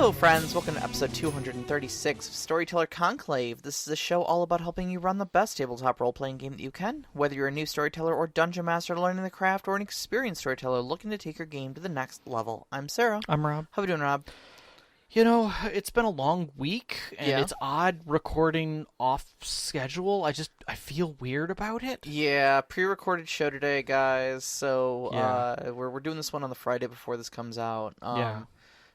Hello, friends. Welcome to episode 236 of Storyteller Conclave. This is a show all about helping you run the best tabletop role-playing game that you can. Whether you're a new storyteller or dungeon master learning the craft, or an experienced storyteller looking to take your game to the next level. I'm Sarah. I'm Rob. How are we doing, Rob? You know, it's been a long week, and Yeah. it's odd recording off schedule. I feel weird about it. Yeah, pre-recorded show today, guys. So Yeah. we're doing this one on the Friday before this comes out. Yeah.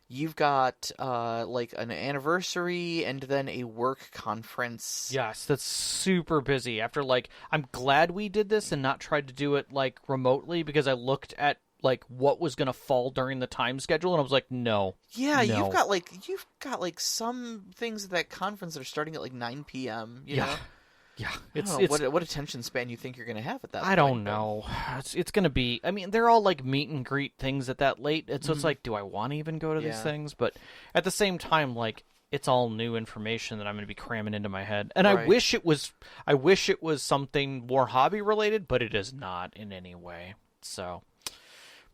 You've got like an anniversary and then a work conference. Yes, that's super busy. I'm glad we did this and not tried to do it remotely, because I looked at what was going to fall during the time schedule, and I was like, no. Yeah, no. you've got some things at that conference that are starting at 9 p.m. You know? Yeah, I don't know what attention span you think you're going to have at that point. I don't know. It's going to be. I mean, they're all meet and greet things at that late, and so it's do I want to even go to these things? But at the same time, it's all new information that I'm going to be cramming into my head, and Right. I wish it was something more hobby related, but it is not in any way. So.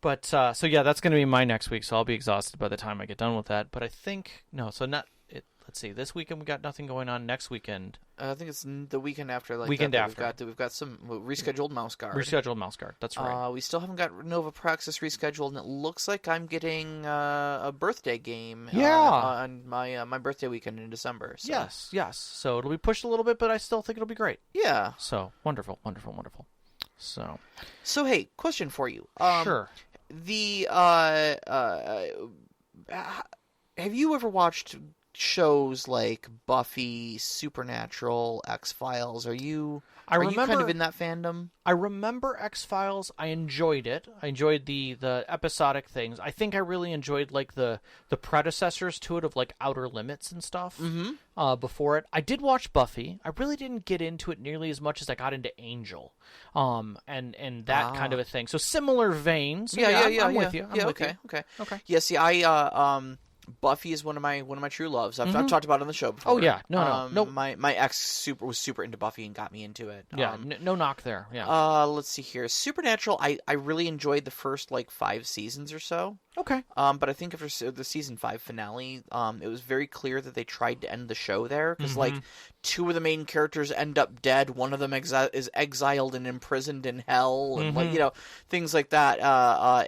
But, so yeah, that's going to be my next week, so I'll be exhausted by the time I get done with that. But I think, let's see, this weekend we got nothing going on. Next weekend. I think it's the weekend after. Weekend after. We've got some rescheduled Mouse Guard. Rescheduled Mouse Guard, that's right. We still haven't got Nova Praxis rescheduled, and it looks like I'm getting a birthday game on my birthday weekend in December. So. Yes. So it'll be pushed a little bit, but I still think it'll be great. Yeah. So, wonderful. So hey, question for you. Sure. Have you ever watched shows like Buffy, Supernatural, X-Files? Are you kind of in that fandom? I remember X-Files. I enjoyed it. I enjoyed the episodic things. I think I really enjoyed the predecessors to it of Outer Limits and stuff. Before it, I did watch Buffy. I really didn't get into it nearly as much as I got into Angel, and that kind of a thing. So similar veins. So I'm with you. Okay. Yeah. See, Buffy is one of my true loves. I've talked about it on the show before. Oh yeah, no. My ex was super into Buffy and got me into it. Yeah, no knock there. Yeah. Let's see here. Supernatural, I really enjoyed the first 5 seasons or so. Okay. But I think after the season 5 finale, it was very clear that they tried to end the show there because 2 of the main characters end up dead. One of them is exiled and imprisoned in hell, and things like that.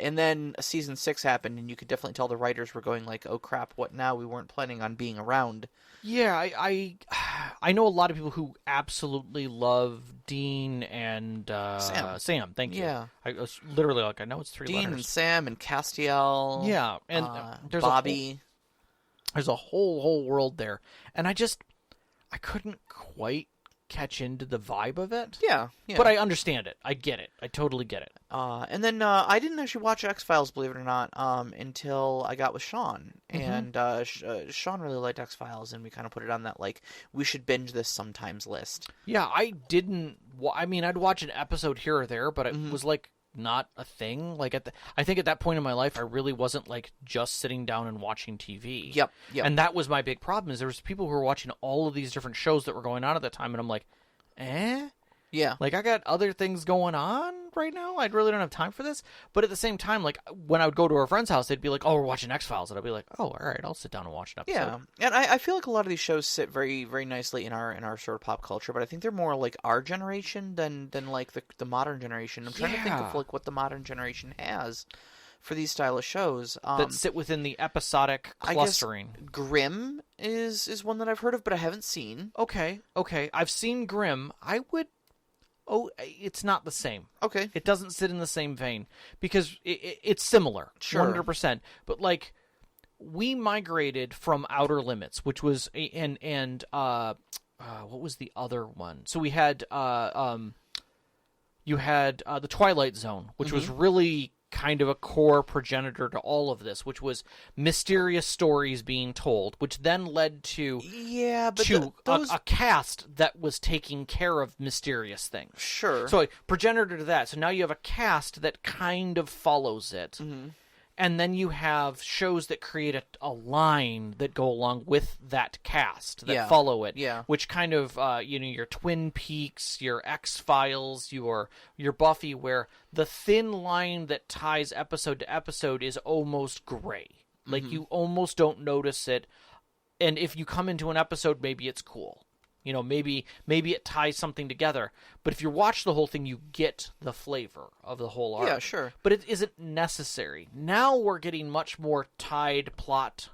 And then season 6 happened, and you could definitely tell the writers were going oh crap, what now? We weren't planning on being around. Yeah, I know a lot of people who absolutely love Dean and Sam. Thank you. Yeah. I was literally I know it's 3 Dean letters. and Sam and Castiel. Yeah, and there's Bobby. There's a whole world there, and I couldn't quite catch into the vibe of it. Yeah. But I understand it. I get it. I totally get it. And then I didn't actually watch X-Files, believe it or not, until I got with Sean. And Sean really liked X-Files, and we kind of put it on that, we should binge this sometimes list. Yeah, I didn't... I'd watch an episode here or there, but it was, not a thing. I think at that point in my life, I really wasn't, just sitting down and watching TV. Yep. And that was my big problem, is there was people who were watching all of these different shows that were going on at that time, and I'm like, eh? Yeah. I got other things going on right now. I really don't have time for this. But at the same time, when I would go to a friend's house, they'd be like, oh, we're watching X-Files. And I'd be like, oh, all right, I'll sit down and watch an episode. Yeah. And I feel like a lot of these shows sit very, very nicely in our sort of pop culture, but I think they're more our generation than the modern generation. I'm trying to think of what the modern generation has for these style of shows. That sit within the episodic clustering. I guess Grimm is one that I've heard of, but I haven't seen. Okay. I've seen Grimm. Oh, it's not the same. Okay. It doesn't sit in the same vein because it's similar. Sure. 100%. But we migrated from Outer Limits, which was and what was the other one? So we had you had the Twilight Zone, which was really kind of a core progenitor to all of this, which was mysterious stories being told, which then led to a cast that was taking care of mysterious things. Sure. So progenitor to that. So now you have a cast that kind of follows it. And then you have shows that create a line that go along with that cast, that follow it, which kind of, your Twin Peaks, your X-Files, your Buffy, where the thin line that ties episode to episode is almost gray. Like, you almost don't notice it. And if you come into an episode, maybe it's cool. You know, maybe it ties something together. But if you watch the whole thing, you get the flavor of the whole arc. Yeah, sure. But it isn't necessary. Now we're getting much more tied plot,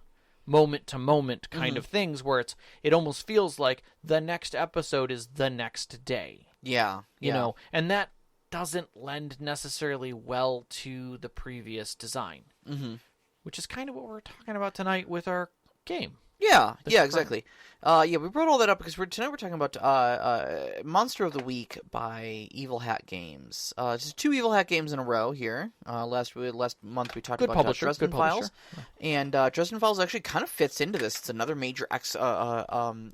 moment-to-moment kind of things, where it almost feels like the next episode is the next day. Yeah. You know, and that doesn't lend necessarily well to the previous design. Which is kind of what we're talking about tonight with our game. Yeah, exactly. We brought all that up because tonight we're talking about Monster of the Week by Evil Hat Games. Just 2 Evil Hat games in a row here. Last month we talked about Dresden Files, and Dresden Files actually kind of fits into this. It's another major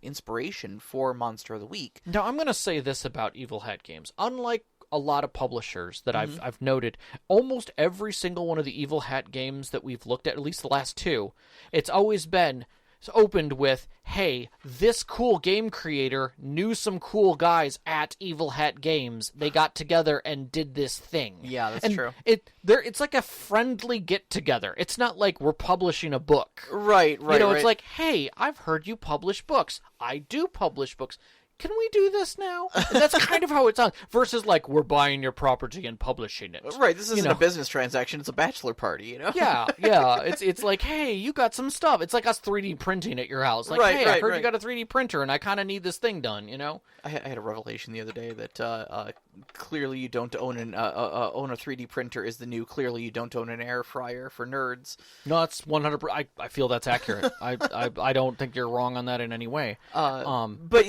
inspiration for Monster of the Week. Now, I'm going to say this about Evil Hat Games. Unlike a lot of publishers that I've noted, almost every single one of the Evil Hat games that we've looked at least the last 2, it's always been opened with, hey, this cool game creator knew some cool guys at Evil Hat Games. They got together and did this thing. Yeah, that's true. It's like a friendly get-together. It's not like we're publishing a book. Right. It's like, hey, I've heard you publish books. I do publish books. Can we do this now? And that's kind of how it sounds. Versus, like, we're buying your property and publishing it. Right, this isn't a business transaction. It's a bachelor party, you know? Yeah. It's like, hey, you got some stuff. It's like us 3D printing at your house. Like, hey, I heard you got a 3D printer, and I kind of need this thing done, you know? I had a revelation the other day that clearly you don't own own a 3D printer is the new clearly you don't own an air fryer for nerds. No, that's 100%. I feel that's accurate. I don't think you're wrong on that in any way. But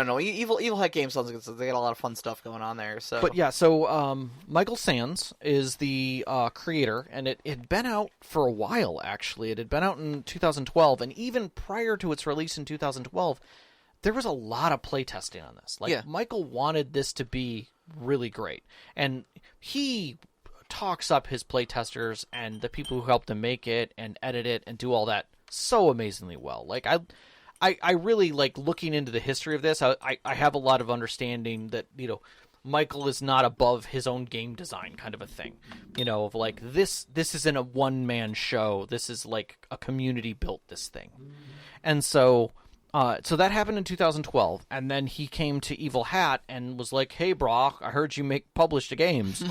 no. Evil Hat Games sounds like they got a lot of fun stuff going on there. So, Michael Sands is the creator, and it had been out for a while. Actually, it had been out in 2012, and even prior to its release in 2012, there was a lot of playtesting on this. Michael wanted this to be really great, and he talks up his playtesters and the people who helped him make it and edit it and do all that so amazingly well. I really like looking into the history of this. I have a lot of understanding that, you know, Michael is not above his own game design kind of a thing. You know, of like, this isn't a one-man show. This is like a community built this thing. And so that happened in 2012. And then he came to Evil Hat and was like, hey, brah, I heard you make published games.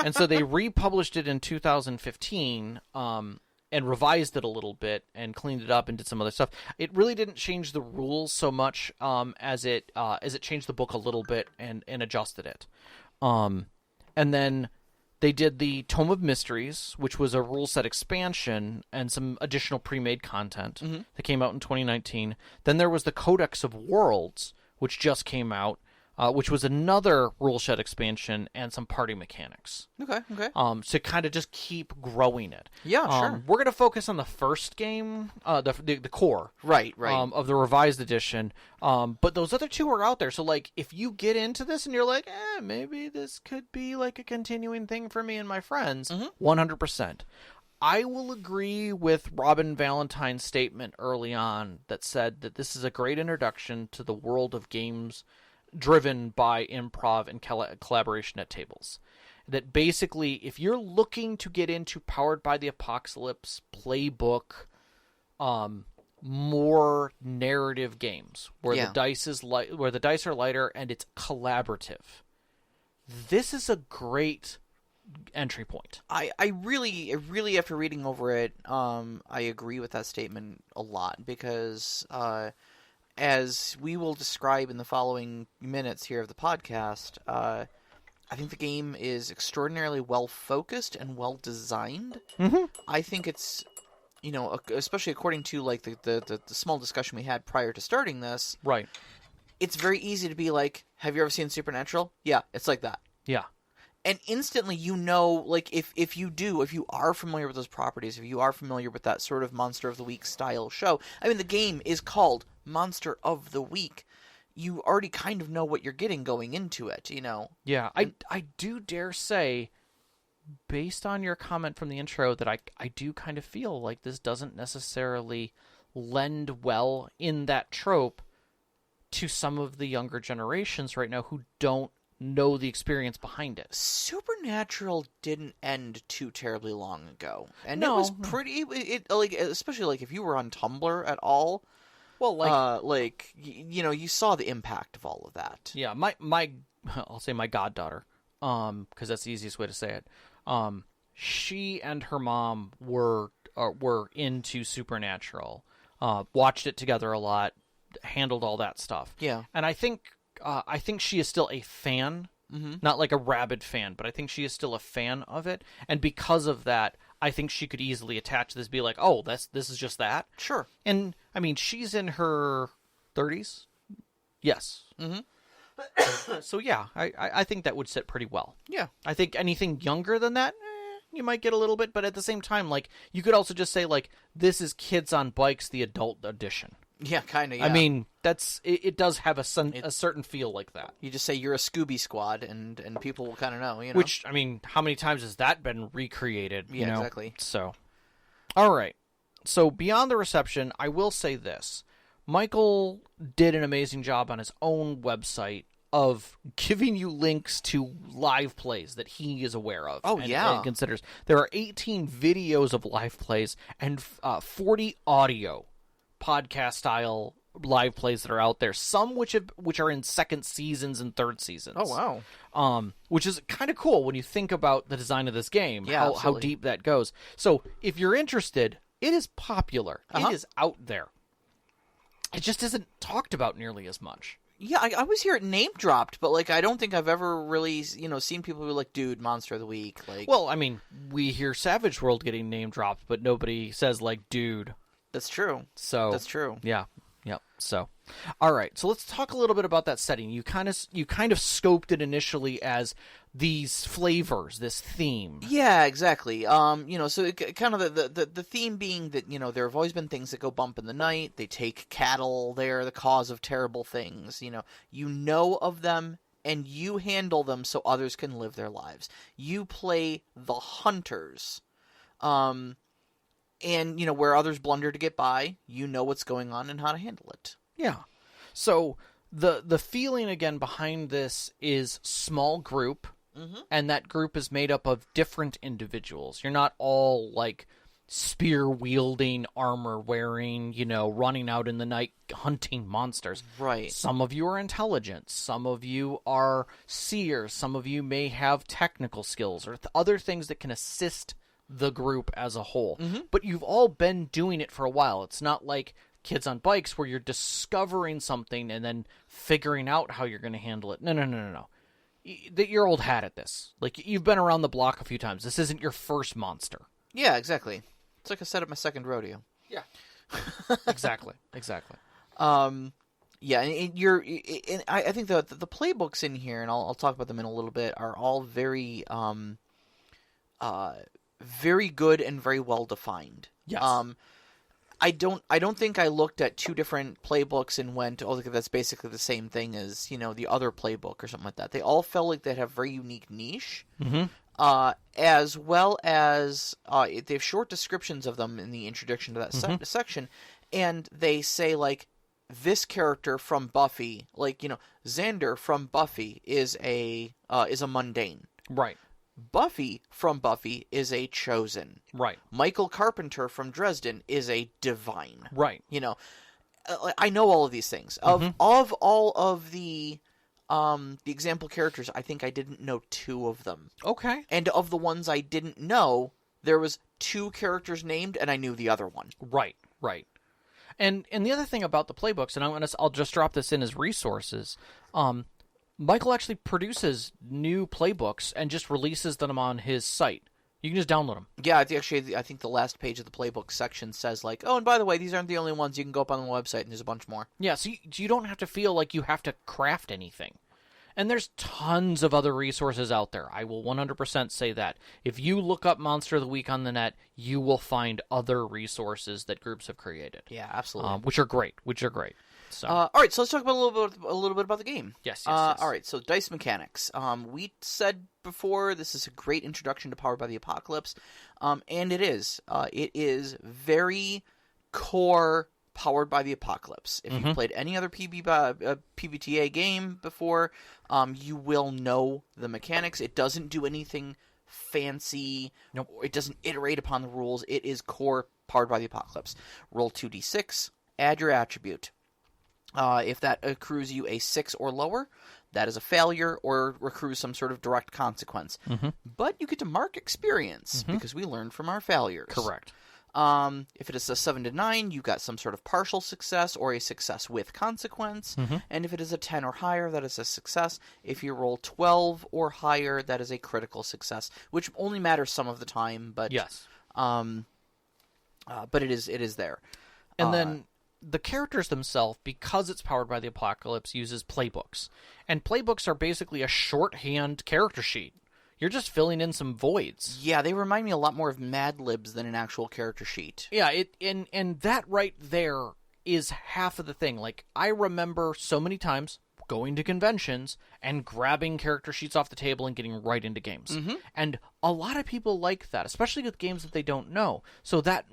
And so they republished it in 2015, and revised it a little bit and cleaned it up and did some other stuff. It really didn't change the rules so much as it changed the book a little bit and adjusted it. And then they did the Tome of Mysteries, which was a rule set expansion and some additional pre-made content that came out in 2019. Then there was the Codex of Worlds, which just came out, which was another rule set expansion and some party mechanics. Okay. To kind of just keep growing it. Yeah, sure. We're going to focus on the first game, the core. Right. Of the revised edition. But those other 2 are out there. So, like, if you get into this and you're like, maybe this could be like a continuing thing for me and my friends, 100%. I will agree with Robin Valentine's statement early on that said that this is a great introduction to the world of games driven by improv and collaboration at tables. That basically, if you're looking to get into Powered by the Apocalypse playbook, more narrative games where the dice are lighter and it's collaborative, this is a great entry point. I really after reading over it, I agree with that statement a lot because as we will describe in the following minutes here of the podcast, I think the game is extraordinarily well-focused and well-designed. I think it's, you know, especially according to, like, the small discussion we had prior to starting this. Right. It's very easy to be like, have you ever seen Supernatural? Yeah, it's like that. Yeah. And instantly, you know, like, if you are familiar with those properties, if you are familiar with that sort of Monster of the Week style show, I mean, the game is called Monster of the Week. You already kind of know what you're getting going into it, you know? Yeah, I do dare say, based on your comment from the intro, that I do kind of feel like this doesn't necessarily lend well in that trope to some of the younger generations right now who don't know the experience behind it. Supernatural didn't end too terribly long ago, and No. it was pretty. Like, especially like if you were on Tumblr at all. Well, like, you saw the impact of all of that. yeah, my I'll say my goddaughter, because that's the easiest way to say it. She and her mom were into Supernatural, watched it together a lot, handled all that stuff. Yeah, and I think she is still a fan, not like a rabid fan, but I think she is still a fan of it, and because of that, I think she could easily attach this, be like, oh, this is just that. Sure. And I mean, she's in her 30s. Yes. So yeah, I think that would sit pretty well. Yeah. I think anything younger than that, you might get a little bit, but at the same time, like, you could also just say, like, this is Kids on Bikes, the adult edition. Yeah, kind of, yeah. I mean, it does have a certain feel like that. You just say you're a Scooby Squad, and people will kind of know, Which, I mean, how many times has that been recreated? Yeah, exactly. So, all right. So, beyond the reception, I will say this. Michael did an amazing job on his own website of giving you links to live plays that he is aware of. Oh, yeah. And considers. There are 18 videos of live plays and 40 audio podcast-style live plays that are out there. Some which are in second seasons and third seasons. Oh, wow. Which is kind of cool when you think about the design of this game, Yeah, how deep that goes. So, if you're interested, it is popular. It is out there. It just isn't talked about nearly as much. Yeah, I always hear it name dropped, but like I don't think I've ever really seen people who are like, dude, Monster of the Week. Like, well, I mean, we hear Savage World getting name dropped, but nobody says like, dude. That's true. So that's true. Yeah. Yep. So, all right. So let's talk a little bit about that setting. You kind of scoped it initially as these flavors, this theme. Yeah, exactly. So kind of the theme being that there have always been things that go bump in the night. They take cattle. They're the cause of terrible things. You know of them and you handle them so others can live their lives. You play the hunters. And, where others blunder to get by, you know what's going on and how to handle it. Yeah. So the feeling, again, behind this is small group, and that group is made up of different individuals. You're not all, like, spear-wielding, armor-wearing, running out in the night hunting monsters. Right. Some of you are intelligent. Some of you are seers. Some of you may have technical skills or other things that can assist the group as a whole. But you've all been doing it for a while. It's not like Kids on Bikes where you're discovering something and then figuring out how you're going to handle it. No. You're old hat at this. Like, you've been around the block a few times. This isn't your first monster. Yeah, exactly. It's like I set up my second rodeo. Yeah. Exactly. Yeah, and I think the playbooks in here, and I'll talk about them in a little bit, are all very very good and very well defined. Yes. I don't think I looked at two different playbooks and went, oh, look, that's basically the same thing as the other playbook or something like that. They all felt like they have very unique niche, as well as they have short descriptions of them in the introduction to that section, and they say like this character from Buffy, like Xander from Buffy is a mundane, Right. Buffy from Buffy is a chosen. Right. Michael Carpenter from Dresden is a divine. Right. I know all of these things. Of all of the example characters, I think I didn't know two of them. Okay. And of the ones I didn't know, there was two characters named, and I knew the other one. Right. And the other thing about the playbooks, and I'll just drop this in as resources. Michael actually produces new playbooks and just releases them on his site. You can just download them. Yeah, I think the last page of the playbook section says like, oh, and by the way, these aren't the only ones. You can go up on the website and there's a bunch more. Yeah, so you don't have to feel like you have to craft anything. And there's tons of other resources out there. I will 100% say that. If you look up Monster of the Week on the net, you will find other resources that groups have created. Yeah, absolutely. Which are great. So. All right, so let's talk about a little bit about the game. Yes. All right, so dice mechanics. We said before this is a great introduction to Powered by the Apocalypse, and it is. It is very core powered by the apocalypse. If you've played any other PBTA game before, you will know the mechanics. It doesn't do anything fancy. Nope. It doesn't iterate upon the rules. It is core powered by the apocalypse. Roll 2d6, add your attribute. If that accrues you a 6 or lower, that is a failure or accrues some sort of direct consequence. But you get to mark experience because we learned from our failures. Correct. If it is a 7 to 9, you got some sort of partial success or a success with consequence. And if it is a 10 or higher, that is a success. If you roll 12 or higher, that is a critical success, which only matters some of the time. But yes, but it is there. And then the characters themselves, because it's powered by the apocalypse, uses playbooks. And playbooks are basically a shorthand character sheet. You're just filling in some voids. Yeah, they remind me a lot more of Mad Libs than an actual character sheet. Yeah, and that right there is half of the thing. Like, I remember so many times going to conventions and grabbing character sheets off the table and getting right into games. And a lot of people like that, especially with games that they don't know. So that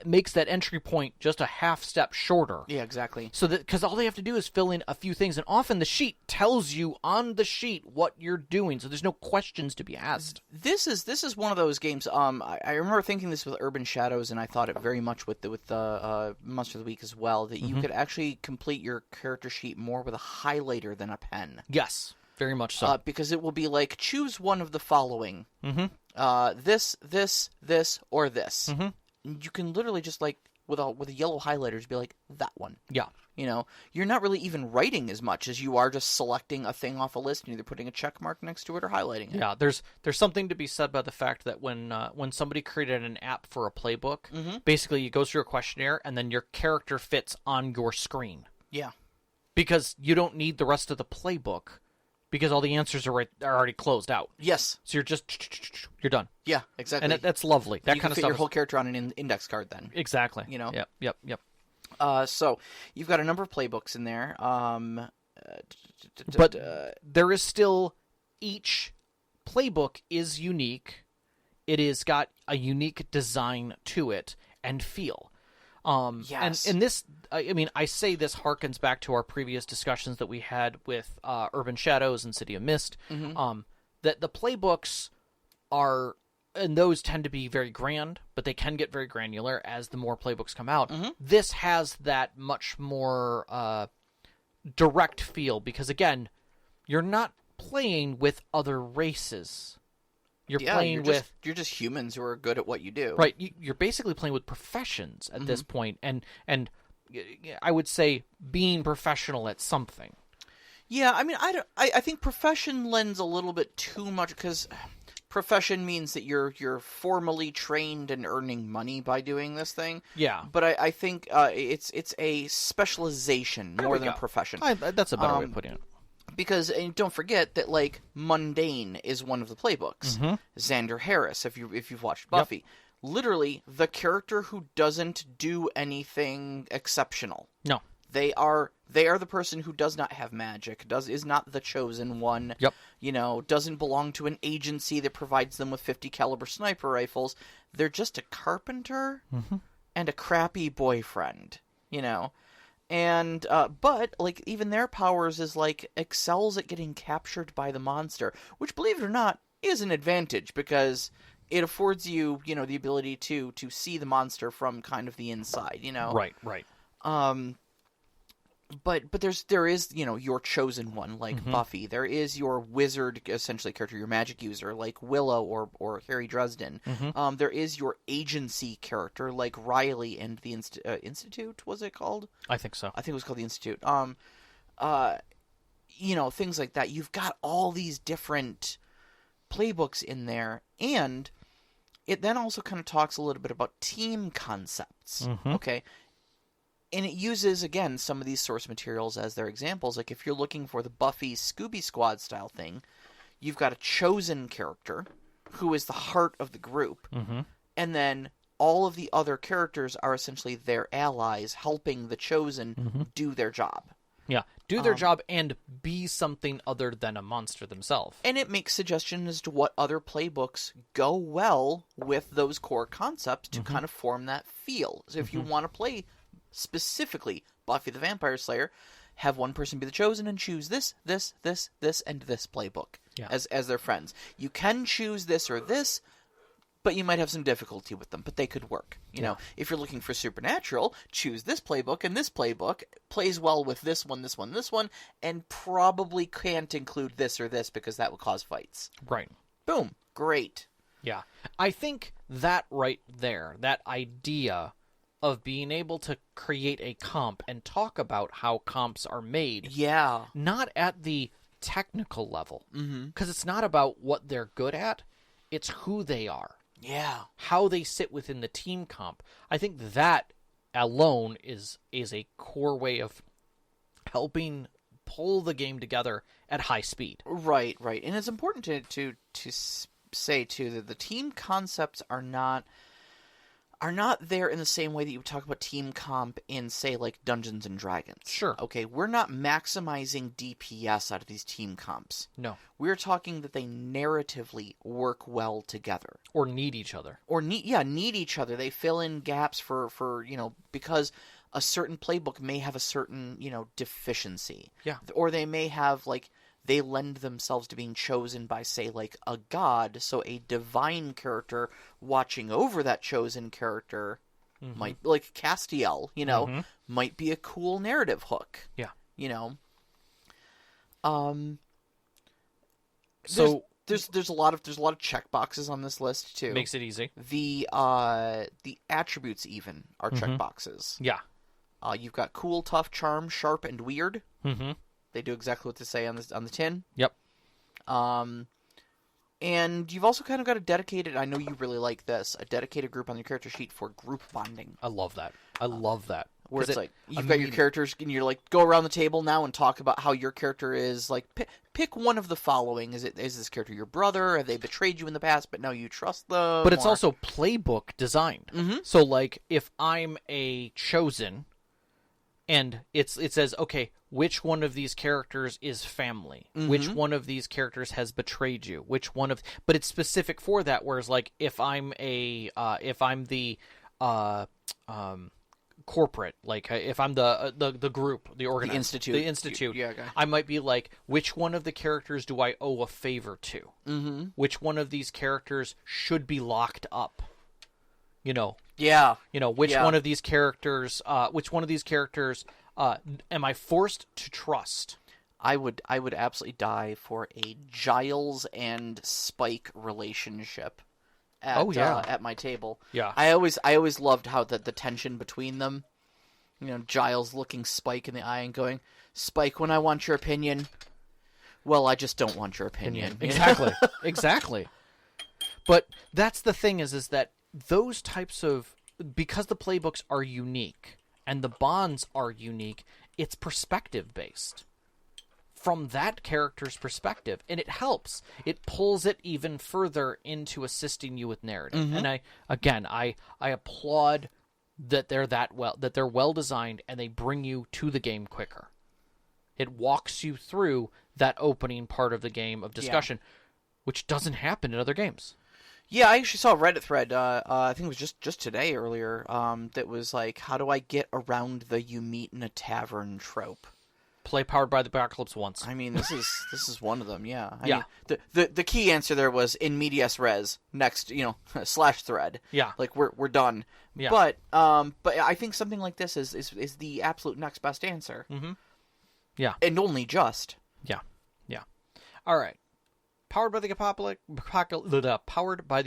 makes that entry point just a half step shorter. Yeah, exactly. So that, because all they have to do is fill in a few things, and often the sheet tells you on the sheet what you're doing, so there's no questions to be asked. This is one of those games. I remember thinking this with Urban Shadows, and I thought it very much with the Monster of the Week as well. That you could actually complete your character sheet more with a highlighter than a pen. Yes, very much so. Because it will be like, choose one of the following. This, or this. You can literally just, like, with a yellow highlighter, just be like, that one. Yeah. You know, you're not really even writing as much as you are just selecting a thing off a list and either putting a check mark next to it or highlighting it. Yeah, there's something to be said about the fact that when somebody created an app for a playbook, basically it goes through a questionnaire and then your character fits on your screen. Yeah. Because you don't need the rest of the playbook, because all the answers are already closed out. Yes. So you're done. Yeah, exactly. And that's lovely. That you kind can of fit stuff. your whole character on an index card then. Exactly. You know? Yep. So you've got a number of playbooks in there. But there is still, each playbook is unique. It has got a unique design to it and feel. Yes. And this, I mean, I say this harkens back to our previous discussions that we had with Urban Shadows and City of Mist, that the playbooks are, and those tend to be very grand, but they can get very granular as the more playbooks come out. This has that much more direct feel, because, again, you're not playing with other races. You're playing you're just humans who are good at what you do. Right. You're basically playing with professions at this point, and I would say being professional at something. Yeah, I mean, I think profession lends a little bit too much, because profession means that you're formally trained and earning money by doing this thing. Yeah. But I think it's a specialization more than a profession. That's a better way of putting it. Because, and don't forget that, like, mundane is one of the playbooks. Xander Harris, if you've watched Buffy, literally the character who doesn't do anything exceptional. No, they are the person who does not have magic, is not the chosen one. Yep. You know, doesn't belong to an agency that provides them with 50 caliber sniper rifles. They're just a carpenter and a crappy boyfriend. You know. And, but, like, even their powers is, like, excels at getting captured by the monster, which, believe it or not, is an advantage, because it affords you, you know, the ability to see the monster from kind of the inside, you know? Right. But there is, you know, your chosen one, like Buffy. There is your wizard, essentially, character, your magic user, like Willow or Harry Dresden. There is your agency character, like Riley and the Institute, was it called? I think so. I think it was called the Institute. You know, things like that. You've got all these different playbooks in there, and it then also kind of talks a little bit about team concepts. Okay. And it uses, again, some of these source materials as their examples. Like, if you're looking for the Buffy Scooby Squad style thing, you've got a chosen character who is the heart of the group. And then all of the other characters are essentially their allies, helping the chosen do their job. Yeah, do their job and be something other than a monster themselves. And it makes suggestions as to what other playbooks go well with those core concepts to kind of form that feel. So if you want to play specifically Buffy the Vampire Slayer, have one person be the Chosen and choose this, this, this, this, and this playbook as their friends. You can choose this or this, but you might have some difficulty with them, but they could work. You know, if you're looking for supernatural, choose this playbook, and this playbook plays well with this one, this one, this one, and probably can't include this or this because that would cause fights. Right. Boom. Great. Yeah. I think that right there, that idea of being able to create a comp and talk about how comps are made. Yeah. Not at the technical level. Because it's not about what they're good at. It's who they are. Yeah. How they sit within the team comp. I think that alone is a core way of helping pull the game together at high speed. Right. And it's important to say, too, that the team concepts are not there in the same way that you would talk about team comp in, say, like Dungeons and Dragons. Sure. Okay, we're not maximizing DPS out of these team comps. No. We're talking that they narratively work well together. Or need each other. Or need each other. They fill in gaps for because a certain playbook may have a certain, deficiency. Yeah. Or they may have, they lend themselves to being chosen by, say, like, a god, so a divine character watching over that chosen character might, like Castiel, might be a cool narrative hook. Yeah. So there's a lot of checkboxes on this list too. Makes it easy. The attributes even are checkboxes. Yeah. You've got cool, tough, charm, sharp, and weird. Mm-hmm. They do exactly what they say on the tin. Yep. And you've also kind of got a dedicated, I know you really like this, a dedicated group on your character sheet for group bonding. I love that. Where it's like, you've got your characters, and you're like, go around the table now and talk about how your character is, like, pick one of the following. Is this character your brother? Have they betrayed you in the past, but now you trust them? But it's also playbook designed. Mm-hmm. So, like, if I'm a chosen, and it says, okay, which one of these characters is family? Mm-hmm. Which one of these characters has betrayed you? But it's specific for that. Whereas, like, if I'm the corporate, like if I'm the group, the organization, the institute, yeah, okay. I might be like, which one of the characters do I owe a favor to? Mm-hmm. Which one of these characters should be locked up? Yeah. Which one of these characters? Am I forced to trust? I would absolutely die for a Giles and Spike relationship at my table. Yeah. I always loved how the tension between them. Giles looking Spike in the eye and going, "Spike, when I want your opinion, well, I just don't want your opinion." Exactly. Exactly. But that's the thing is that those types of, because the playbooks are unique and the bonds are unique, it's perspective based from that character's perspective, and it helps. It pulls it even further into assisting you with narrative. Mm-hmm. And I applaud that they're well designed and they bring you to the game quicker. It walks you through that opening part of the game of discussion, which doesn't happen in other games. Yeah, I actually saw a Reddit thread, I think it was just today earlier, that was like, how do I get around the you meet in a tavern trope? Play Powered by the Apocalypse once. I mean, this is one of them, yeah. I Yeah. mean, the key answer there was in medias res, next, slash thread. Yeah. Like, we're done. Yeah. But I think something like this is the absolute next best answer. Mm-hmm. Yeah. And only just. Yeah. Yeah. All right. Powered by the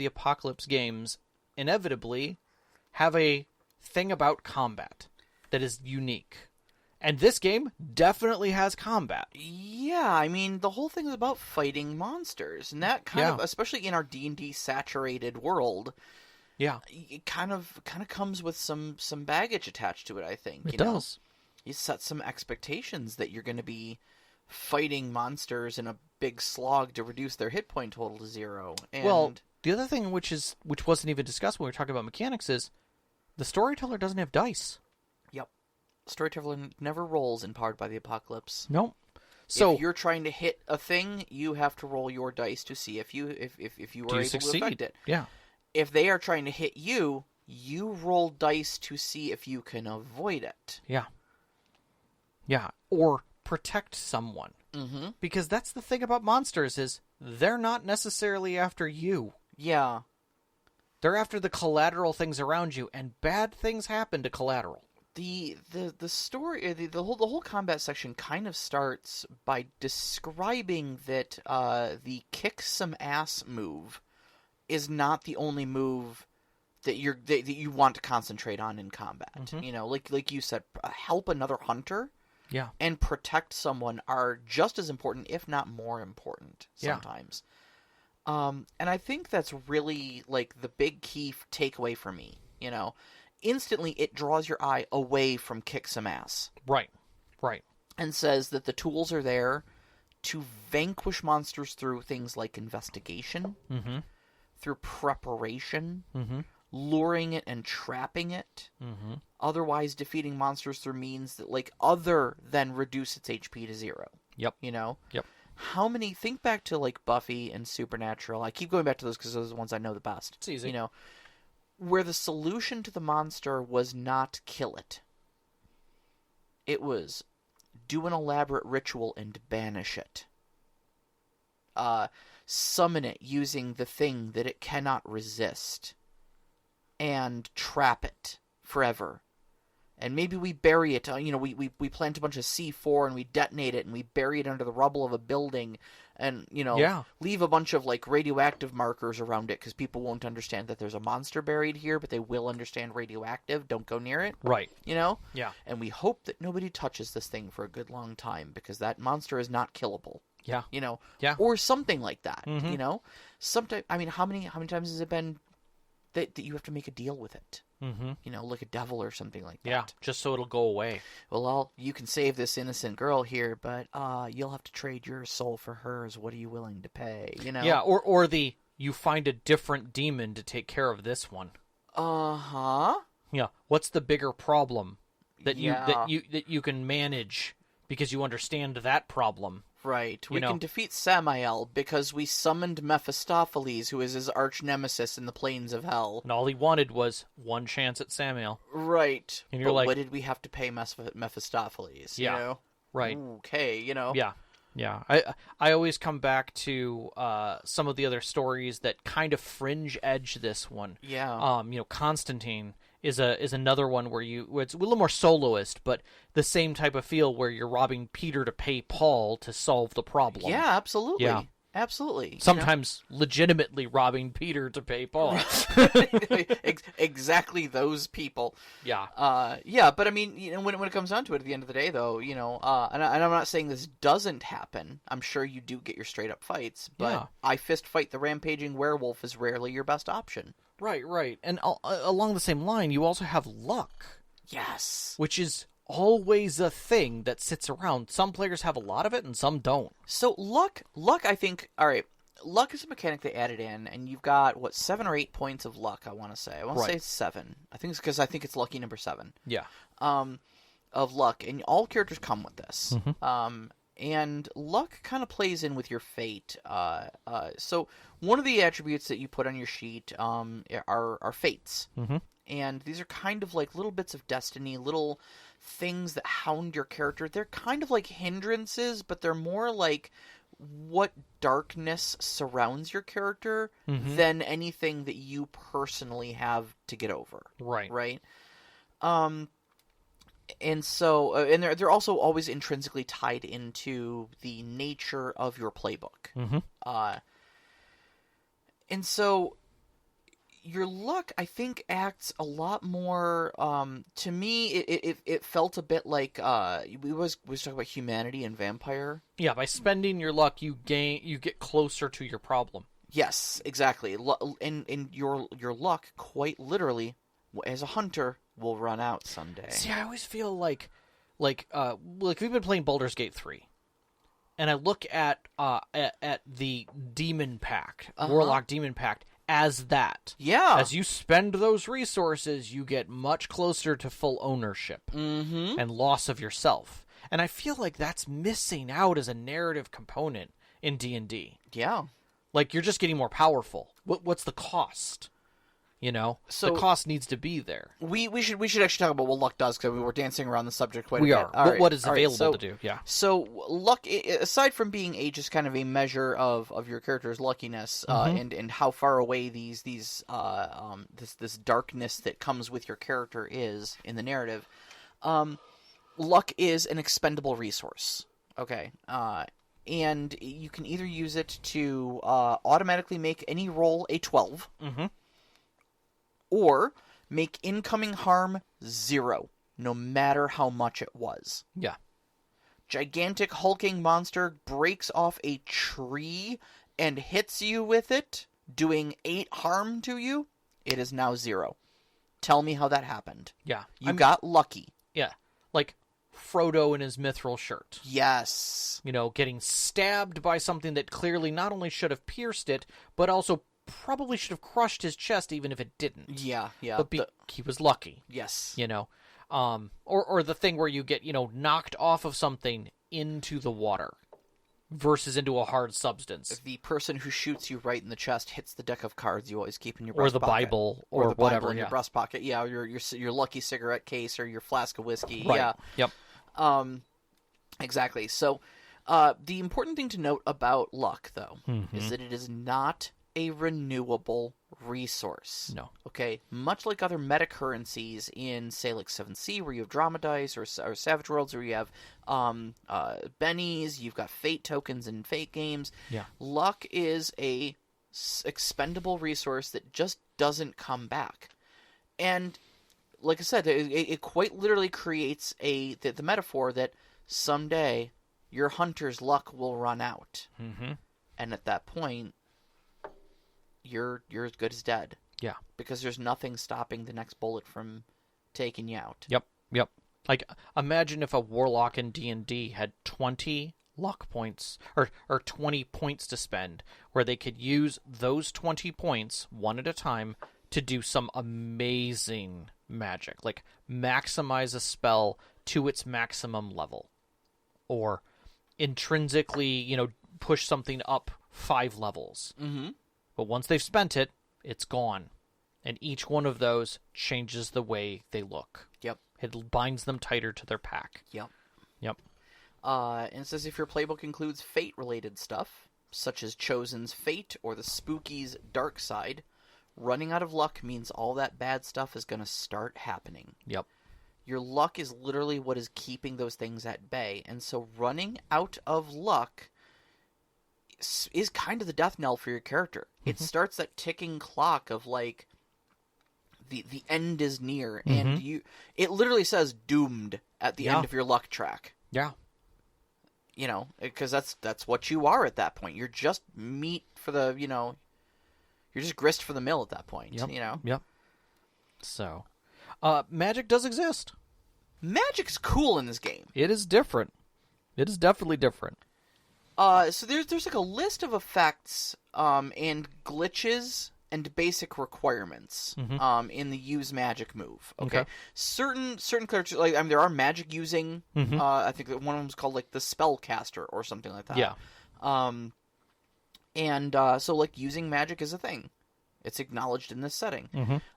Apocalypse games inevitably have a thing about combat that is unique. And this game definitely has combat. Yeah, I mean, the whole thing is about fighting monsters, and that kind of, especially in our D&D saturated world, it kind of comes with some baggage attached to it, I think. It does. You set some expectations that you're going to be fighting monsters in a big slog to reduce their hit point total to 0. And well, the other thing which wasn't even discussed when we were talking about mechanics is the storyteller doesn't have dice. Yep. Storyteller never rolls in Powered by the Apocalypse. Nope. So if you're trying to hit a thing, you have to roll your dice to see if you are able succeed? to affect it. Yeah. If they are trying to hit you, you roll dice to see if you can avoid it. Yeah. Yeah, or protect someone. Mm-hmm. Because that's the thing about monsters is they're not necessarily after you. Yeah. They're after the collateral things around you, and bad things happen to collateral. The story, the whole combat section kind of starts by describing that the kick some ass move is not the only move that you want to concentrate on in combat. Mm-hmm. You know, like you said, help another hunter. Yeah. And protect someone are just as important, if not more important, sometimes. Yeah. And I think that's really, like, the big key takeaway for me, you know. Instantly, it draws your eye away from kick some ass. Right. Right. And says that the tools are there to vanquish monsters through things like investigation, mm-hmm. through preparation, mm-hmm. luring it and trapping it, mm-hmm. otherwise defeating monsters through means that, like, other than reduce its HP to 0. Yep. You know? Yep. Think back to, like, Buffy and Supernatural. I keep going back to those because those are the ones I know the best. It's easy. You know? Where the solution to the monster was not kill it. It was do an elaborate ritual and banish it. Summon it using the thing that it cannot resist. And trap it forever. And maybe we bury it, you know, we plant a bunch of C4 and we detonate it and we bury it under the rubble of a building and, you know, leave a bunch of, like, radioactive markers around it because people won't understand that there's a monster buried here, but they will understand radioactive. Don't go near it. Right. You know? Yeah. And we hope that nobody touches this thing for a good long time because that monster is not killable. Yeah. You know? Yeah. Or something like that, mm-hmm. you know? Sometimes, I mean, how many times has it been that you have to make a deal with it? Mm-hmm. You know, like a devil or something like that. Yeah, just so it'll go away. Well, you can save this innocent girl here, but you'll have to trade your soul for hers. What are you willing to pay? You know? Yeah, or you find a different demon to take care of this one. Uh-huh. Yeah. What's the bigger problem that you can manage because you understand that problem? Right. We can defeat Samael because we summoned Mephistopheles, who is his arch nemesis in the plains of hell. And all he wanted was one chance at Samael. Right. And you're but like, what did we have to pay Mephistopheles? Yeah. You know? Right. Okay, you know? Yeah. Yeah. I always come back to some of the other stories that kind of fringe edge this one. Yeah. You know, Constantine is another one where it's a little more soloist, but the same type of feel where you're robbing Peter to pay Paul to solve the problem. Yeah, absolutely. Yeah. Absolutely. Sometimes legitimately robbing Peter to pay Paul. Exactly those people. Yeah. Yeah, but I mean, you know, when it comes down to it, at the end of the day, though, you know, and I'm not saying this doesn't happen. I'm sure you do get your straight up fights, but I fist fight the rampaging werewolf is rarely your best option. Right. And along the same line, you also have luck. Yes. Which is always a thing that sits around. Some players have a lot of it and some don't. So luck, I think, all right, luck is a mechanic they added in, and you've got, 7 or 8 points of luck, I want to say. I want to say 7. I think it's because I think it's lucky number 7. Yeah. Of luck, and all characters come with this. Mm-hmm. And luck kind of plays in with your fate. So one of the attributes that you put on your sheet are fates. Mm-hmm. And these are kind of like little bits of destiny, little things that hound your character. They're kind of like hindrances, but they're more like what darkness surrounds your character than anything that you personally have to get over. Right. And so, and they're also always intrinsically tied into the nature of your playbook. Mm-hmm. And so, your luck, I think, acts a lot more. To me, it felt a bit like we was talking about humanity and vampire. Yeah, by spending your luck, you get closer to your problem. Yes, exactly. And your luck, quite literally, as a hunter, will run out someday. See, I always feel like we've been playing Baldur's Gate 3, and I look at the Demon Pact, Warlock Demon Pact, as that. Yeah. As you spend those resources, you get much closer to full ownership and loss of yourself. And I feel like that's missing out as a narrative component in D&D. Yeah. Like, you're just getting more powerful. What's the cost? The cost needs to be there. We should actually talk about what luck does, because we were dancing around the subject quite a bit. We are. What is available to do, yeah. So luck, aside from being just kind of a measure of your character's luckiness, and how far away this darkness that comes with your character is in the narrative, luck is an expendable resource. Okay. And you can either use it to automatically make any roll a 12, or make incoming harm 0, no matter how much it was. Yeah. Gigantic hulking monster breaks off a tree and hits you with it, doing 8 harm to you. It is now 0. Tell me how that happened. Yeah. You got lucky. Yeah. Like Frodo in his mithril shirt. Yes. Getting stabbed by something that clearly not only should have pierced it, but also probably should have crushed his chest even if it didn't. Yeah. But he was lucky. Yes. Or the thing where you get, knocked off of something into the water versus into a hard substance. If the person who shoots you right in the chest hits the deck of cards you always keep in your breast pocket. Or the Bible, or the whatever. Bible in your breast pocket. Yeah, or your lucky cigarette case, or your flask of whiskey. Right. Yeah. Yep. Exactly. So, the important thing to note about luck, though, is that it is not a renewable resource. No. Okay? Much like other meta currencies in, say, like 7th, where you have drama dice, or Savage Worlds, where you have bennies, you've got fate tokens in fate games. Yeah. Luck is a expendable resource that just doesn't come back. And, like I said, it quite literally creates the metaphor that someday your hunter's luck will run out. And at that point, you're as good as dead. Yeah. Because there's nothing stopping the next bullet from taking you out. Yep. Like, imagine if a warlock in D&D had 20 luck points, or 20 points to spend, where they could use those 20 points, one at a time, to do some amazing magic. Like, maximize a spell to its maximum level. Or intrinsically, push something up 5 levels. But once they've spent it, it's gone. And each one of those changes the way they look. Yep. It binds them tighter to their pack. Yep. And it says if your playbook includes fate-related stuff, such as Chosen's fate or the Spooky's dark side, running out of luck means all that bad stuff is going to start happening. Yep. Your luck is literally what is keeping those things at bay. And so running out of luck is kind of the death knell for your character. It starts that ticking clock of, like, the end is near, and it literally says doomed at the end of your luck track. Yeah. Because that's what you are at that point. You're just meat for the, you're just grist for the mill at that point. Yep. So, magic does exist. Magic's cool in this game. It is different. It is definitely different. So there's like a list of effects and glitches and basic requirements in the use magic move. Okay. Certain characters, like, there are magic using. I think that one of them is called like the spellcaster or something like that. Yeah. So like using magic is a thing. It's acknowledged in this setting.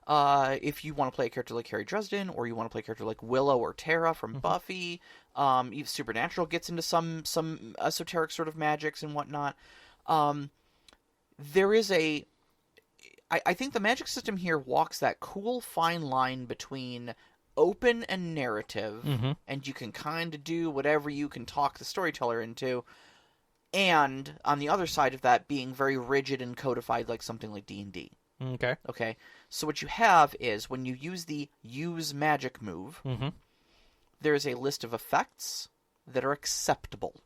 If you want to play a character like Harry Dresden, or you want to play a character like Willow or Tara from Buffy, even Supernatural gets into some esoteric sort of magics and whatnot. There is I think the magic system here walks that cool fine line between open and narrative, and you can kind of do whatever you can talk the storyteller into, and on the other side of that, being very rigid and codified like something like D&D. Okay. So what you have is, when you use the use magic move, there's a list of effects that are acceptable.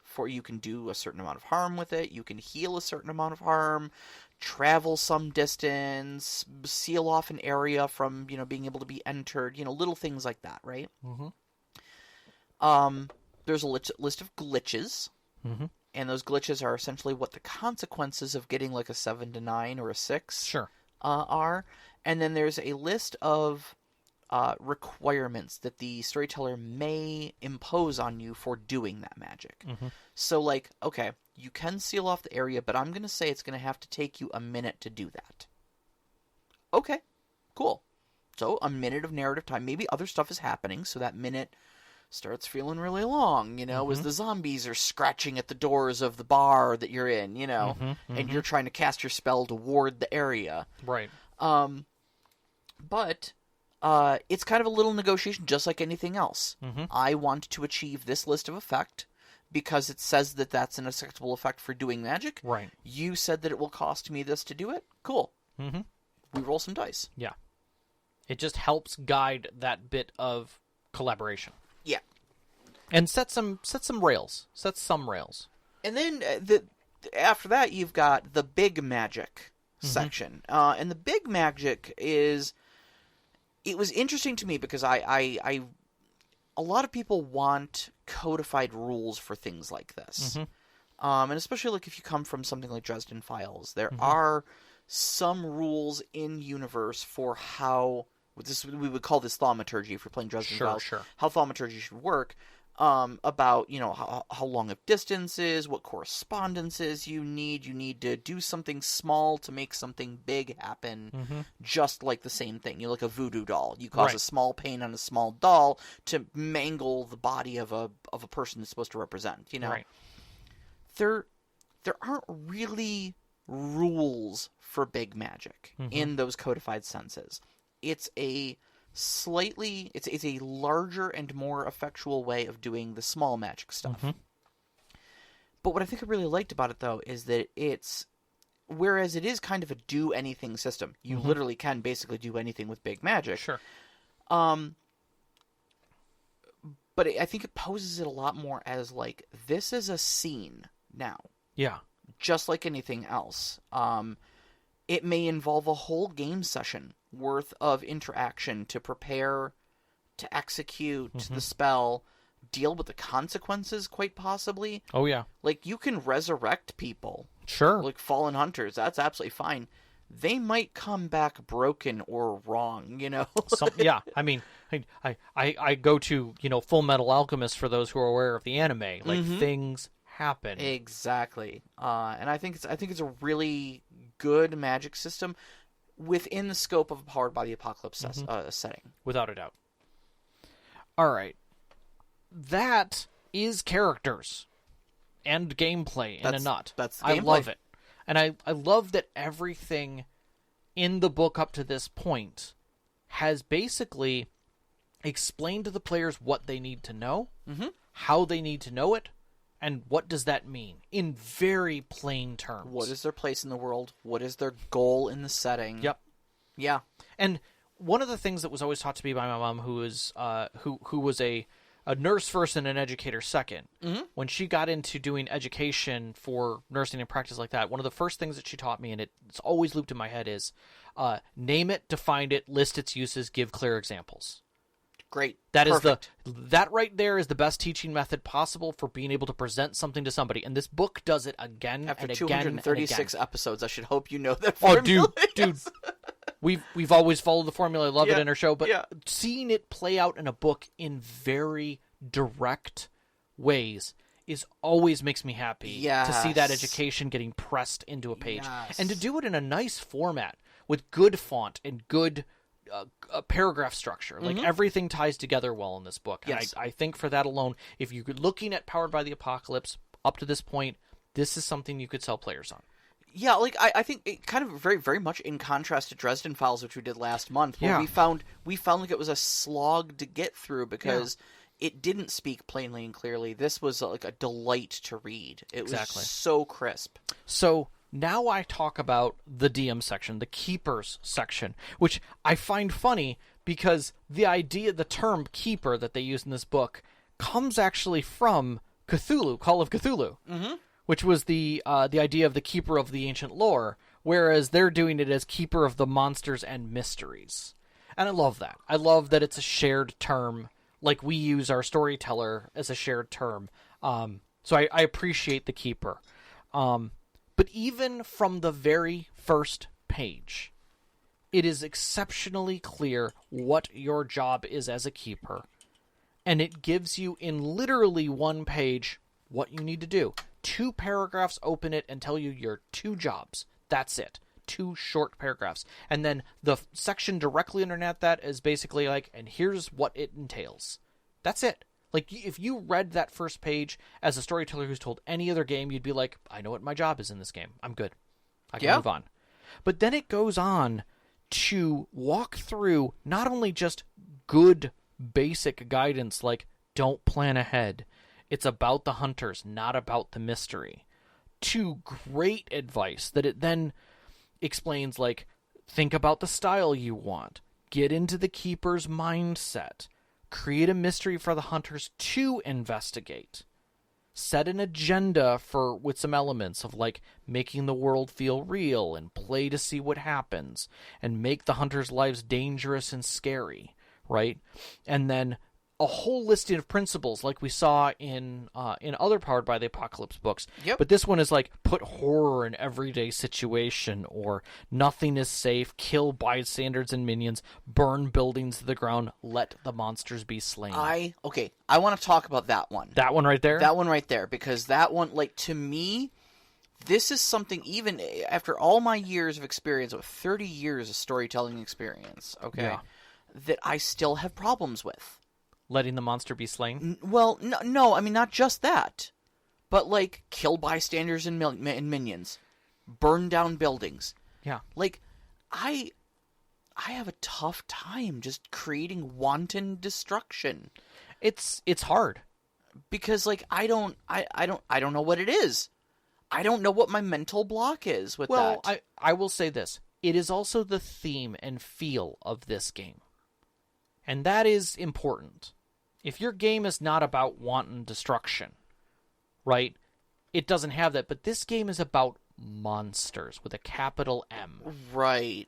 For you can do a certain amount of harm with it, you can heal a certain amount of harm, travel some distance, seal off an area from, being able to be entered, little things like that, right? There's a list of glitches. And those glitches are essentially what the consequences of getting like a 7 to 9 or a 6 are. And then there's a list of requirements that the storyteller may impose on you for doing that magic. So, like, okay, you can seal off the area, but I'm going to say it's going to have to take you a minute to do that. Okay, cool. So a minute of narrative time. Maybe other stuff is happening, so that minute starts feeling really long, as the zombies are scratching at the doors of the bar that you're in, and you're trying to cast your spell to ward the area. Right. But it's kind of a little negotiation, just like anything else. I want to achieve this list of effect because it says that that's an acceptable effect for doing magic. Right. You said that it will cost me this to do it. Cool. We roll some dice. Yeah. It just helps guide that bit of collaboration. Yeah. And set some rails. Set some rails. And then after that, you've got the big magic section. And the big magic is... It was interesting to me because a lot of people want codified rules for things like this. And especially like if you come from something like Dresden Files, there are some rules in universe for how... we would call this thaumaturgy if you're playing Dresden Files. Sure. How thaumaturgy should work. About, how long of distance is, what correspondences you need. You need to do something small to make something big happen, just like the same thing. You're like a voodoo doll. You cause a small pain on a small doll to mangle the body of a person it's supposed to represent, Right. There aren't really rules for big magic in those codified senses. It's a larger and more effectual way of doing the small magic stuff. But what I think I really liked about it, though, is that whereas it is kind of a do-anything system, you literally can basically do anything with big magic. Sure. But I think it poses it a lot more as, like, this is a scene now. Yeah. Just like anything else. It may involve a whole game session worth of interaction to prepare, to execute the spell, deal with the consequences, quite possibly. Oh, yeah. Like, you can resurrect people. Sure. Like fallen hunters. That's absolutely fine. They might come back broken or wrong, Yeah. I mean, I go to, Full Metal Alchemist for those who are aware of the anime. Like, things happen. Exactly. And I think it's a really good magic system within the scope of a Powered by the Apocalypse setting. Without a doubt. All right. That is characters and gameplay in a nut. That's the gameplay. I love it. And I love that everything in the book up to this point has basically explained to the players what they need to know, how they need to know it, and what does that mean in very plain terms. What is their place in the world? What is their goal in the setting? Yep. Yeah. And one of the things that was always taught to me by my mom, who was a nurse first and an educator second, when she got into doing education for nursing and practice like that, one of the first things that she taught me, and it's always looped in my head, is name it, define it, list its uses, give clear examples. Great. That right there is the best teaching method possible for being able to present something to somebody. And this book does it again After and again 236 episodes, I should hope you know that Oh, formula. dude. We've always followed the formula. I love it in our show. But seeing it play out in a book in very direct ways always makes me happy to see that education getting pressed into a page. Yes. And to do it in a nice format with good font and good paragraph structure. Like, everything ties together well in this book. Yes. And I think for that alone, if you're looking at Powered by the Apocalypse up to this point, this is something you could sell players on. Yeah, like I think it kind of very, very much in contrast to Dresden Files, which we did last month, where we found like it was a slog to get through because it didn't speak plainly and clearly. This was like a delight to read. It was so crisp. So now I talk about the DM section, the Keepers section, which I find funny because the term Keeper that they use in this book comes actually from Cthulhu, Call of Cthulhu, which was the idea of the Keeper of the Ancient Lore, whereas they're doing it as Keeper of the Monsters and Mysteries. And I love that. I love that it's a shared term, like we use our storyteller as a shared term. So I appreciate the Keeper. But even from the very first page, it is exceptionally clear what your job is as a keeper. And it gives you in literally one page what you need to do. 2 paragraphs open it and tell you your 2 jobs. That's it. 2 short paragraphs. And then the section directly underneath that is basically like, and here's what it entails. That's it. Like, if you read that first page as a storyteller who's told any other game, you'd be like, I know what my job is in this game. I'm good. I can move on. But then it goes on to walk through not only just good basic guidance like don't plan ahead. It's about the hunters, not about the mystery. To great advice that it then explains, like, think about the style you want. Get into the keeper's mindset. Create a mystery for the hunters to investigate. Set an agenda with some elements of, like, making the world feel real and play to see what happens and make the hunters' lives dangerous and scary, right? And then a whole listing of principles like we saw in other Powered by the Apocalypse books. Yep. But this one is like, put horror in everyday situation, or nothing is safe, kill bystanders and minions, burn buildings to the ground, let the monsters be slain. I want to talk about that one. That one right there? That one right there, because that one, like, to me, this is something, even after all my years of experience, with 30 years of storytelling experience, that I still have problems with. Letting the monster be slain? Well, no, I mean, not just that. But, like, kill bystanders and minions. Burn down buildings. Yeah. Like, I have a tough time just creating wanton destruction. It's hard. Because, like, I don't know what it is. I don't know what my mental block is with that. Well, I will say this. It is also the theme and feel of this game. And that is important. If your game is not about wanton destruction, right, it doesn't have that. But this game is about monsters with a capital M. Right.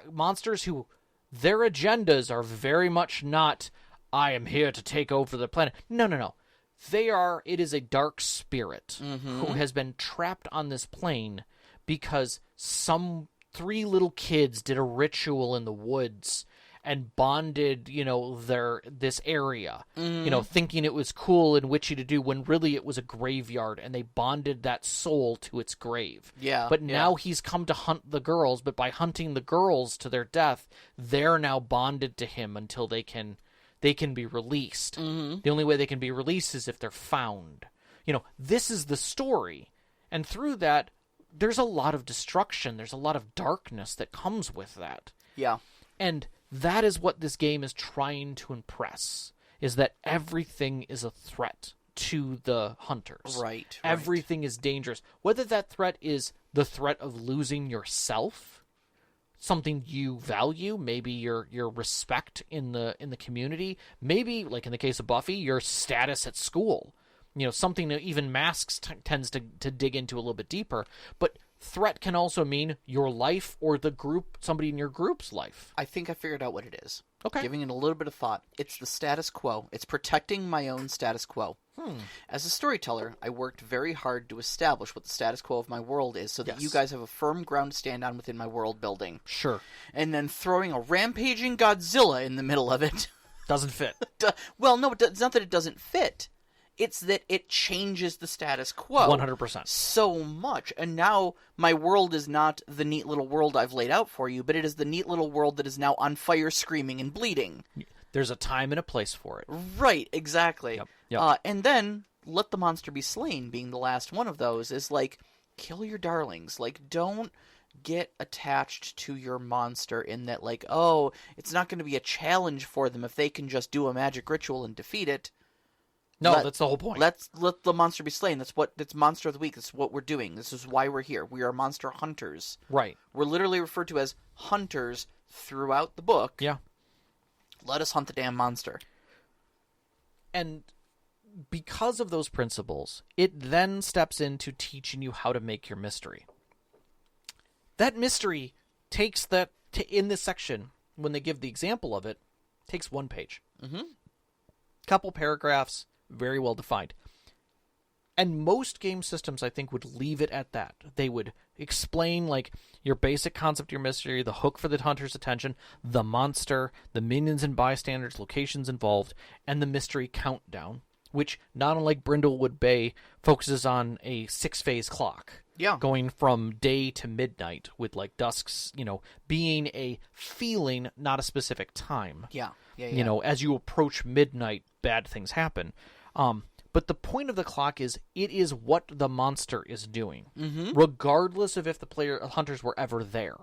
Monsters who, their agendas are very much not, I am here to take over the planet. No. It is a dark spirit who has been trapped on this plane because some 3 little kids did a ritual in the woods and bonded, this area, thinking it was cool and witchy to do, when really it was a graveyard, and they bonded that soul to its grave. Yeah. But now he's come to hunt the girls, but by hunting the girls to their death, they're now bonded to him until they can be released. The only way they can be released is if they're found. This is the story. And through that, there's a lot of destruction. There's a lot of darkness that comes with that. Yeah. And that is what this game is trying to impress, is that everything is a threat to the hunters. Right. Everything is dangerous. Whether that threat is the threat of losing yourself, something you value, maybe your respect in the community, maybe, like in the case of Buffy, your status at school. Something that even Masks tends to dig into a little bit deeper. But threat can also mean your life or the group, somebody in your group's life. I think I figured out what it is. Okay. Giving it a little bit of thought. It's the status quo. It's protecting my own status quo. As a storyteller, I worked very hard to establish what the status quo of my world is so that you guys have a firm ground to stand on within my world building. Sure. And then throwing a rampaging Godzilla in the middle of it. Doesn't fit. Well, no, it's not that it doesn't fit. It's that it changes the status quo 100%. so much. And now my world is not the neat little world I've laid out for you, but it is the neat little world that is now on fire, screaming, and bleeding. There's a time and a place for it. Right, exactly. Yep. And then let the monster be slain, being the last one of those, is like, kill your darlings. Like, don't get attached to your monster in that, like, oh, it's not going to be a challenge for them if they can just do a magic ritual and defeat it. No, that's the whole point. Let the monster be slain. That's Monster of the Week. That's what we're doing. This is why we're here. We are monster hunters. Right. We're literally referred to as hunters throughout the book. Yeah. Let us hunt the damn monster. And because of those principles, it then steps into teaching you how to make your mystery. That mystery takes in this section, when they give the example of it, takes 1 page. Couple paragraphs. Very well defined. And most game systems, I think, would leave it at that. They would explain, like, your basic concept of your mystery, the hook for the hunter's attention, the monster, the minions and bystanders, locations involved, and the mystery countdown. which, not unlike Brindlewood Bay, focuses on a 6-phase clock. Yeah. Going from day to midnight, with like dusks, being a feeling, not a specific time. Yeah. As you approach midnight, bad things happen. But the point of the clock is, it is what the monster is doing, regardless of if the hunters were ever there.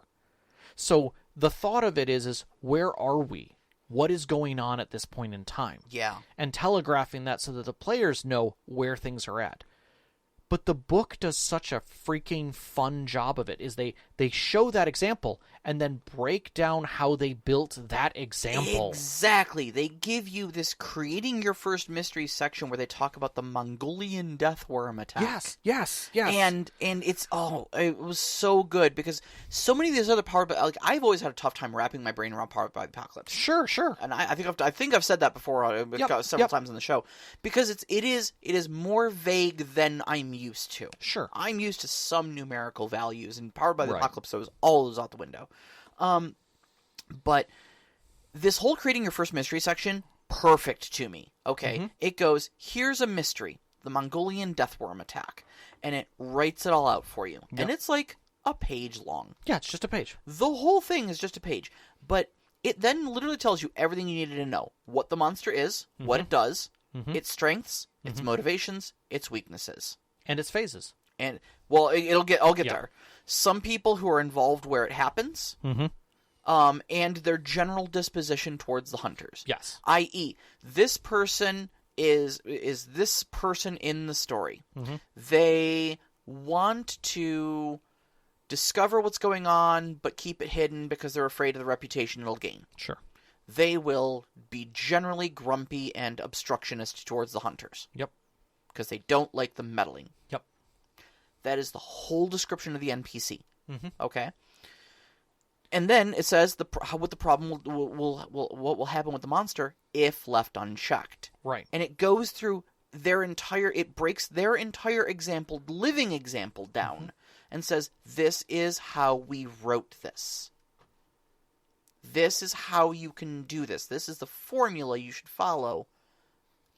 So the thought of it is where are we? What is going on at this point in time? Yeah. And telegraphing that so that the players know where things are at. But the book does such a freaking fun job of it, is they show that example and then break down how they built that example. Exactly. They give you this creating your first mystery section where they talk about the Mongolian deathworm attack. Yes. And it was so good, because so many of these other powered by, like, I've always had a tough time wrapping my brain around Powered by the Apocalypse. Sure. And I think I've said that before several times on the show, because it is more vague than I'm used to. Sure. I'm used to some numerical values, and Powered by the Right. Apocalypse throws all those out the window. But this whole creating your first mystery section, perfect to me. Okay, It goes, here's a mystery, the Mongolian deathworm attack, and it writes it all out for you. Yep. And it's like a page long. Yeah, it's just a page. The whole thing is just a page, but it then literally tells you everything you needed to know. What the monster is, what it does, its strengths, its motivations, its weaknesses. And its phases. And, well, I'll get Yeah. there. Some people who are involved where it happens, and their general disposition towards the hunters. Yes. I.e., this person is this person in the story. They want to discover what's going on, but keep it hidden because they're afraid of the reputation it'll gain. Sure. They will be generally grumpy and obstructionist towards the hunters. Yep. Because they don't like them meddling. Yep. That is the whole description of the NPC. Okay? And then it says what the problem what will happen with the monster if left unchecked. Right. And it goes through it breaks their entire living example down, and says, this is how we wrote this. This is how you can do this. This is the formula you should follow.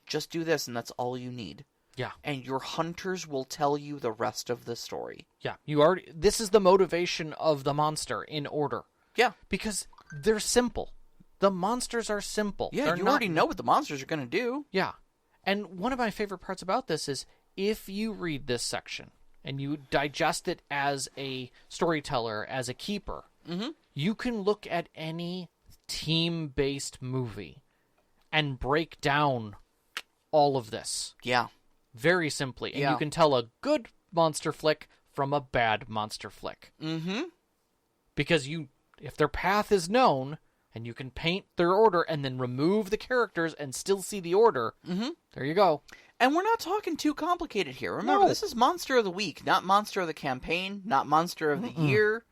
Just do this, and that's all you need. Yeah. And your hunters will tell you the rest of the story. Yeah. This is the motivation of the monster in order. Yeah. Because they're simple. The monsters are simple. Yeah, you already know what the monsters are going to do. Yeah. And one of my favorite parts about this is, if you read this section and you digest it as a storyteller, as a keeper, you can look at any team-based movie and break down all of this. Yeah. Very simply. And you can tell a good monster flick from a bad monster flick. Because if their path is known, and you can paint their order and then remove the characters and still see the order, there you go. And we're not talking too complicated here. Remember, This is Monster of the Week, not Monster of the Campaign, not Monster of the Year.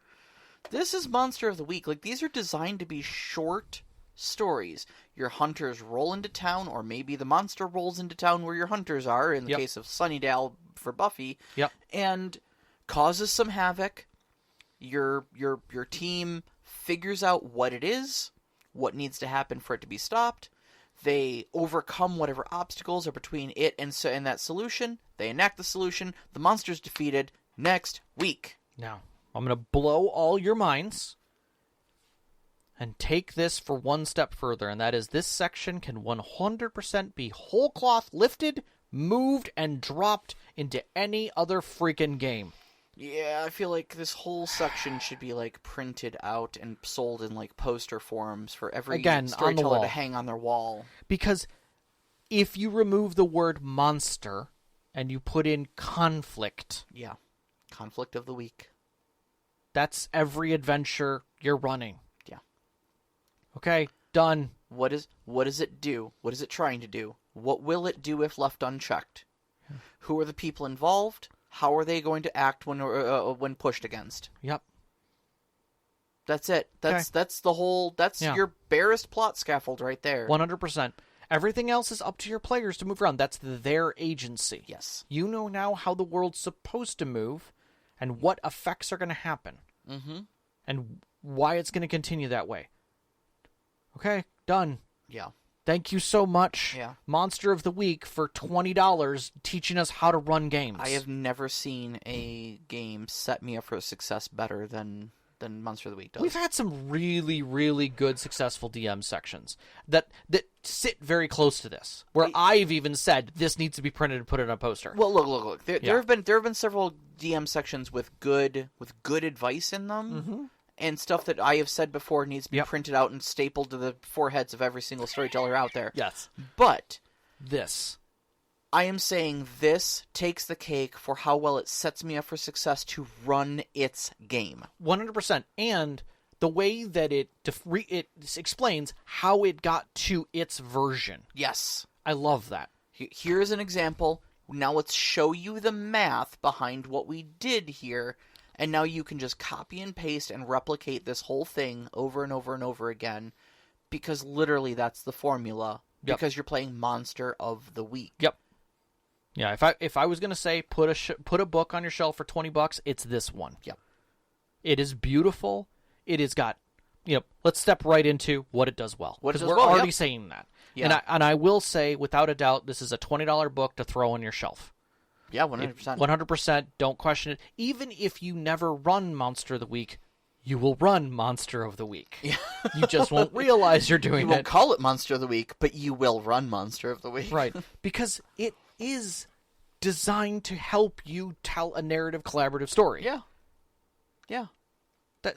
This is Monster of the Week. Like, these are designed to be short stories. Your hunters roll into town, or maybe the monster rolls into town where your hunters are, in the case of Sunnydale for Buffy, and causes some havoc. Your team figures out what it is, what needs to happen for it to be stopped. They overcome whatever obstacles are between it and that solution. They enact the solution. The monster's defeated. Next week. Now, I'm going to blow all your minds and take this for one step further, and that is, this section can 100% be whole cloth lifted, moved, and dropped into any other freaking game. Yeah, I feel like this whole section should be, like, printed out and sold in, like, poster forms for every storyteller to hang on their wall. Because if you remove the word monster and you put in conflict... Yeah. Conflict of the week. That's every adventure you're running. Yeah. Okay, done. What does it do? What is it trying to do? What will it do if left unchecked? Who are the people involved? How are they going to act when pushed against? Yep. That's it. That's the whole. That's your barest plot scaffold right there. 100%. Everything else is up to your players to move around. That's their agency. Yes. You know now how the world's supposed to move, and what effects are going to happen, and why it's going to continue that way. Okay, done. Yeah. Thank you so much, Yeah. Monster of the Week, for $20 teaching us how to run games. I have never seen a game set me up for success better than Monster of the Week does. We've had some really, really good, successful DM sections that sit very close to this, where I've even said this needs to be printed and put it on a poster. Well, look. There have been several DM sections with good advice in them, and stuff that I have said before needs to be printed out and stapled to the foreheads of every single storyteller out there. Yes, but this. I am saying this takes the cake for how well it sets me up for success to run its game. 100%. And the way that it explains how it got to its version. Yes. I love that. Here's an example. Now let's show you the math behind what we did here. And now you can just copy and paste and replicate this whole thing over and over and over again. Because literally that's the formula. Yep. Because you're playing Monster of the Week. Yep. Yeah, if I was going to say put a book on your shelf for $20, it's this one. Yep. It is beautiful. It has got, let's step right into what it does well. What it does we're well, already saying that. Yeah. And I will say, without a doubt, this is a $20 book to throw on your shelf. Yeah, 100%. 100%. Don't question it. Even if you never run Monster of the Week, you will run Monster of the Week. Yeah. You just won't realize you're doing it. You won't call it Monster of the Week, but you will run Monster of the Week. Right. Because it is designed to help you tell a narrative collaborative story. Yeah. Yeah.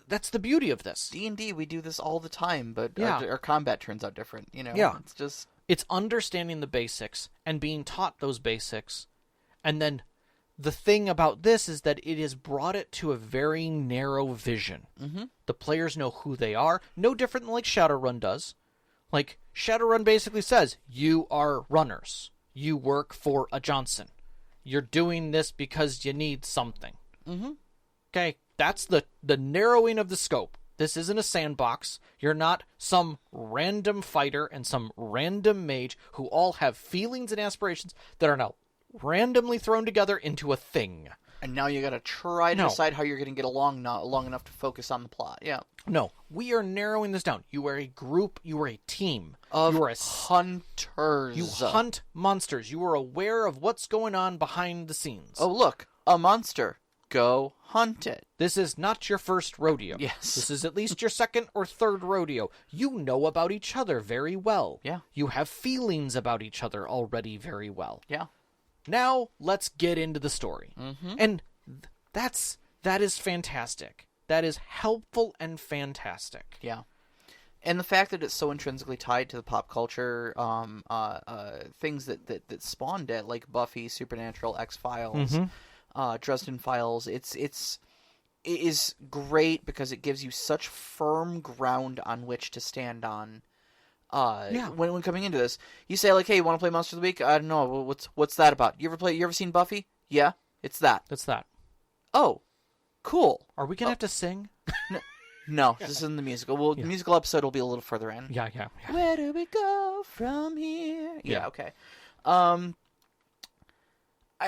That's the beauty of this. D&D, we do this all the time, but Yeah. our combat turns out different, Yeah. It's just... It's understanding the basics and being taught those basics. And then the thing about this is that it has brought it to a very narrow vision. Mm-hmm. The players know who they are. No different than like Shadowrun does. Like, Shadowrun basically says, you are runners. You work for a Johnson. You're doing this because you need something. Mm-hmm. Okay, that's the narrowing of the scope. This isn't a sandbox. You're not some random fighter and some random mage who all have feelings and aspirations that are now randomly thrown together into a thing. And now you gotta try to decide how you're gonna get along long enough to focus on the plot. Yeah. No, we are narrowing this down. You are a group. You are a team. Of you are hunters. You hunt monsters. You are aware of what's going on behind the scenes. Oh, look. A monster. Go hunt it. This is not your first rodeo. Yes. This is at least your second or third rodeo. You know about each other very well. Yeah. You have feelings about each other already very well. Yeah. Now, let's get into the story. Mm-hmm. And that is fantastic. That is helpful and fantastic. Yeah. And the fact that it's so intrinsically tied to the pop culture things that spawned it, like Buffy, Supernatural, X-Files, Dresden Files, it is great because it gives you such firm ground on which to stand on. When coming into this, you say like, "Hey, you want to play Monster of the Week?" I don't know. What's that about? You ever seen Buffy? Yeah, it's that. That's that. Oh, cool. Are we gonna have to sing? No, this isn't the musical. Well, the musical episode will be a little further in. Yeah. Where do we go from here? Yeah, okay. I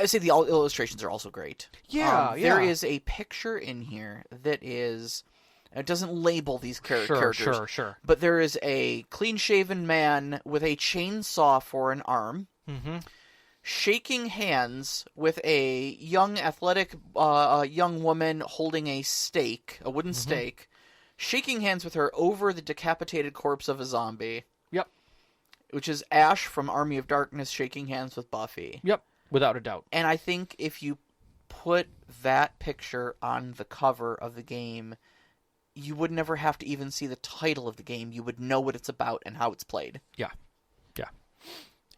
would say the illustrations are also great. Yeah. There is a picture in here that is... It doesn't label these characters. Sure. But there is a clean-shaven man with a chainsaw for an arm, shaking hands with a young, athletic young woman holding a stake, a wooden stake, shaking hands with her over the decapitated corpse of a zombie. Yep. Which is Ash from Army of Darkness shaking hands with Buffy. Yep, without a doubt. And I think if you put that picture on the cover of the game... you would never have to even see the title of the game. You would know what it's about and how it's played. Yeah.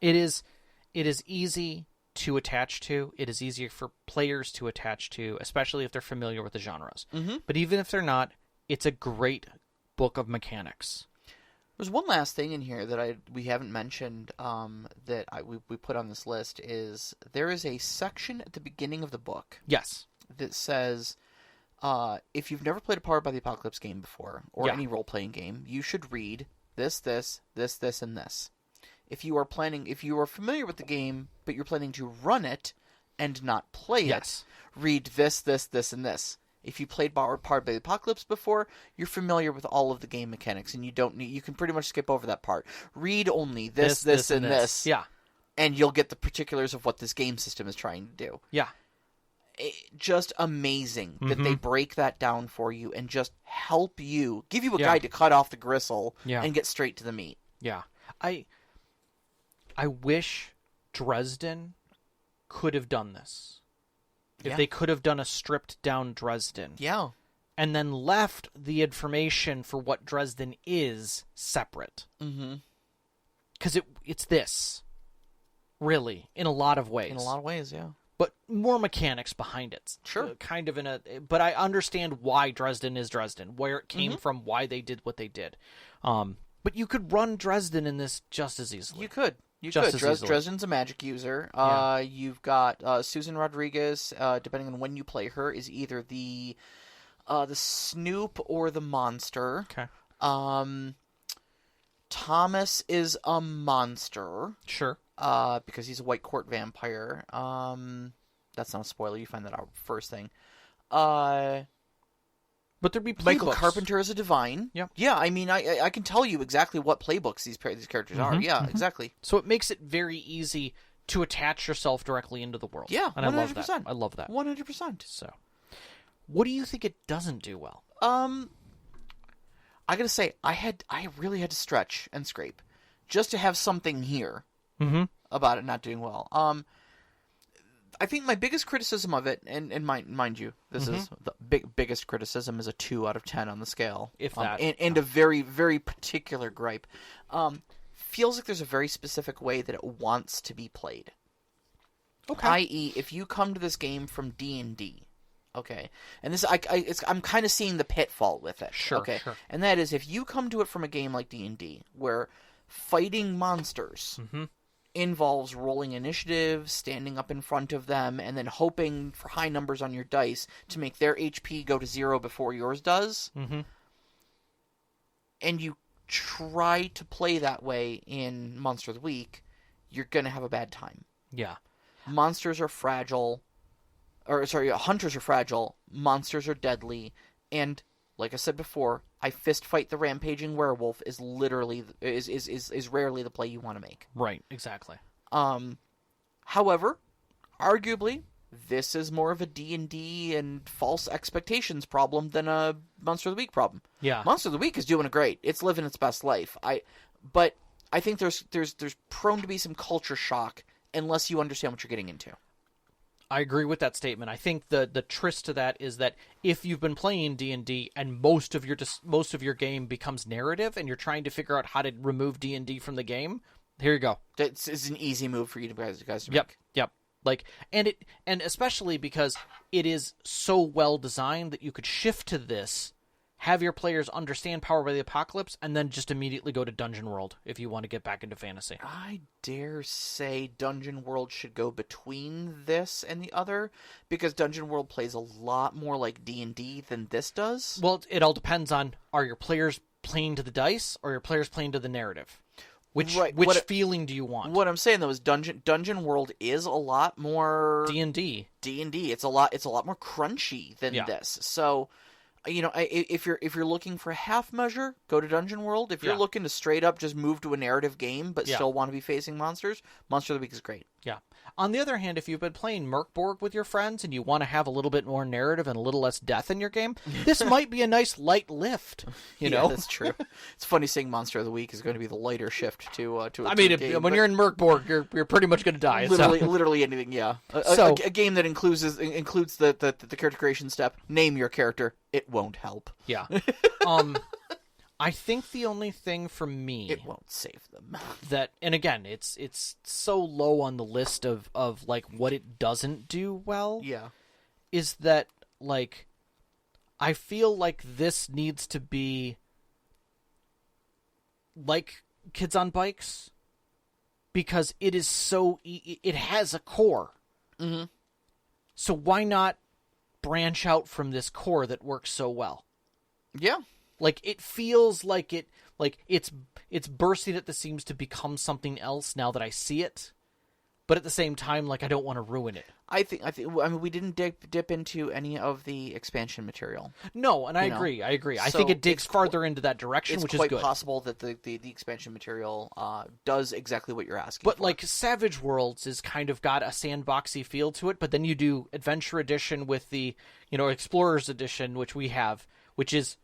It is easy to attach to. It is easier for players to attach to, especially if they're familiar with the genres. But even if they're not, it's a great book of mechanics. There's one last thing in here that we haven't mentioned that we put on this list is there is a section at the beginning of the book. Yes. That says... if you've never played a Powered by the Apocalypse game before, or any role-playing game, you should read this, and this. If you are familiar with the game, but you're planning to run it and not play it, read this, and this. If you played Powered by the Apocalypse before, you're familiar with all of the game mechanics, and you can pretty much skip over that part. Read only this, and this. Yeah. And you'll get the particulars of what this game system is trying to do. Yeah. Just amazing that they break that down for you and just help you, give you a guide to cut off the gristle and get straight to the meat. Yeah. I wish Dresden could have done this. If they could have done a stripped down Dresden. Yeah. And then left the information for what Dresden is separate. Mm-hmm. Because it's this. Really. In a lot of ways. In a lot of ways, yeah. But more mechanics behind it. Sure. Kind of but I understand why Dresden is Dresden, where it came from, why they did what they did. But you could run Dresden in this just as easily. You could. Dresden's a magic user. You've got Susan Rodriguez, depending on when you play her, is either the Snoop or the monster. Okay. Thomas is a monster. Sure. Because he's a white court vampire. That's not a spoiler. You find that out first thing. But there'd be playbooks. Michael Carpenter is a divine. Yep. Yeah, I mean, I can tell you exactly what playbooks these characters are. Yeah, exactly. So it makes it very easy to attach yourself directly into the world. Yeah, and 100%. I love that. I love that. 100%. So, what do you think it doesn't do well? I gotta say, I really had to stretch and scrape just to have something here about it not doing well. I think my biggest criticism of it, and mind you, this is the biggest criticism, is a 2 out of 10 on the scale. If that. And a very, very particular gripe. Feels like there's a very specific way that it wants to be played. Okay. I.e., if you come to this game from D&D, okay, and this I'm kind of seeing the pitfall with it. Sure, okay? sure. And that is, if you come to it from a game like D&D, where fighting monsters involves rolling initiative, standing up in front of them, and then hoping for high numbers on your dice to make their HP go to 0 before yours does, and you try to play that way in Monster of the Week, you're going to have a bad time. Yeah. Monsters are fragile. Hunters are fragile. Monsters are deadly. And, like I said before, I fist fight the rampaging werewolf is literally is rarely the play you want to make. Right, exactly. However, arguably, this is more of a D&D and false expectations problem than a Monster of the Week problem. Yeah. Monster of the Week is doing great. It's living its best life. But I think there's prone to be some culture shock unless you understand what you're getting into. I agree with that statement. I think the tryst to that is that if you've been playing D&D and most of your game becomes narrative and you're trying to figure out how to remove D&D from the game, here you go. It's an easy move for you guys to make. Yep. Like, and especially because it is so well designed that you could shift to this, have your players understand Powered by the Apocalypse, and then just immediately go to Dungeon World if you want to get back into fantasy. I dare say Dungeon World should go between this and the other, because Dungeon World plays a lot more like D&D than this does. Well, it all depends on, are your players playing to the dice, or your players playing to the narrative? Which feeling do you want? What I'm saying though is Dungeon World is a lot more D&D. D&D. It's a lot more crunchy than this. So, if you're looking for a half measure, go to Dungeon World. If you're looking to straight up just move to a narrative game but still want to be facing monsters, Monster of the Week is great. Yeah. On the other hand, if you've been playing Merkborg with your friends and you want to have a little bit more narrative and a little less death in your game, this might be a nice light lift. You know, that's true. It's funny saying Monster of the Week is going to be the lighter shift to. When you're in Merkborg, you're pretty much going to die. Literally anything. Yeah. A game that includes the character creation step. Name your character. It won't help. Yeah. I think the only thing for me... It won't save them. And again, it's so low on the list of like, what it doesn't do well. Yeah. Is that, like, I feel like this needs to be like Kids on Bikes. Because it is so... It has a core. Mm-hmm. So why not branch out from this core that works so well? Yeah. Like, it feels like it's bursting at the seams to become something else now that I see it. But at the same time, like, I don't want to ruin it. I mean, we didn't dip into any of the expansion material. No, and I agree. I think it digs farther into that direction, which is good. It's quite possible that the expansion material does exactly what you're asking But for. like Savage Worlds is kind of got a sandboxy feel to it, but then you do Adventure Edition with the, Explorers Edition, which we have, which is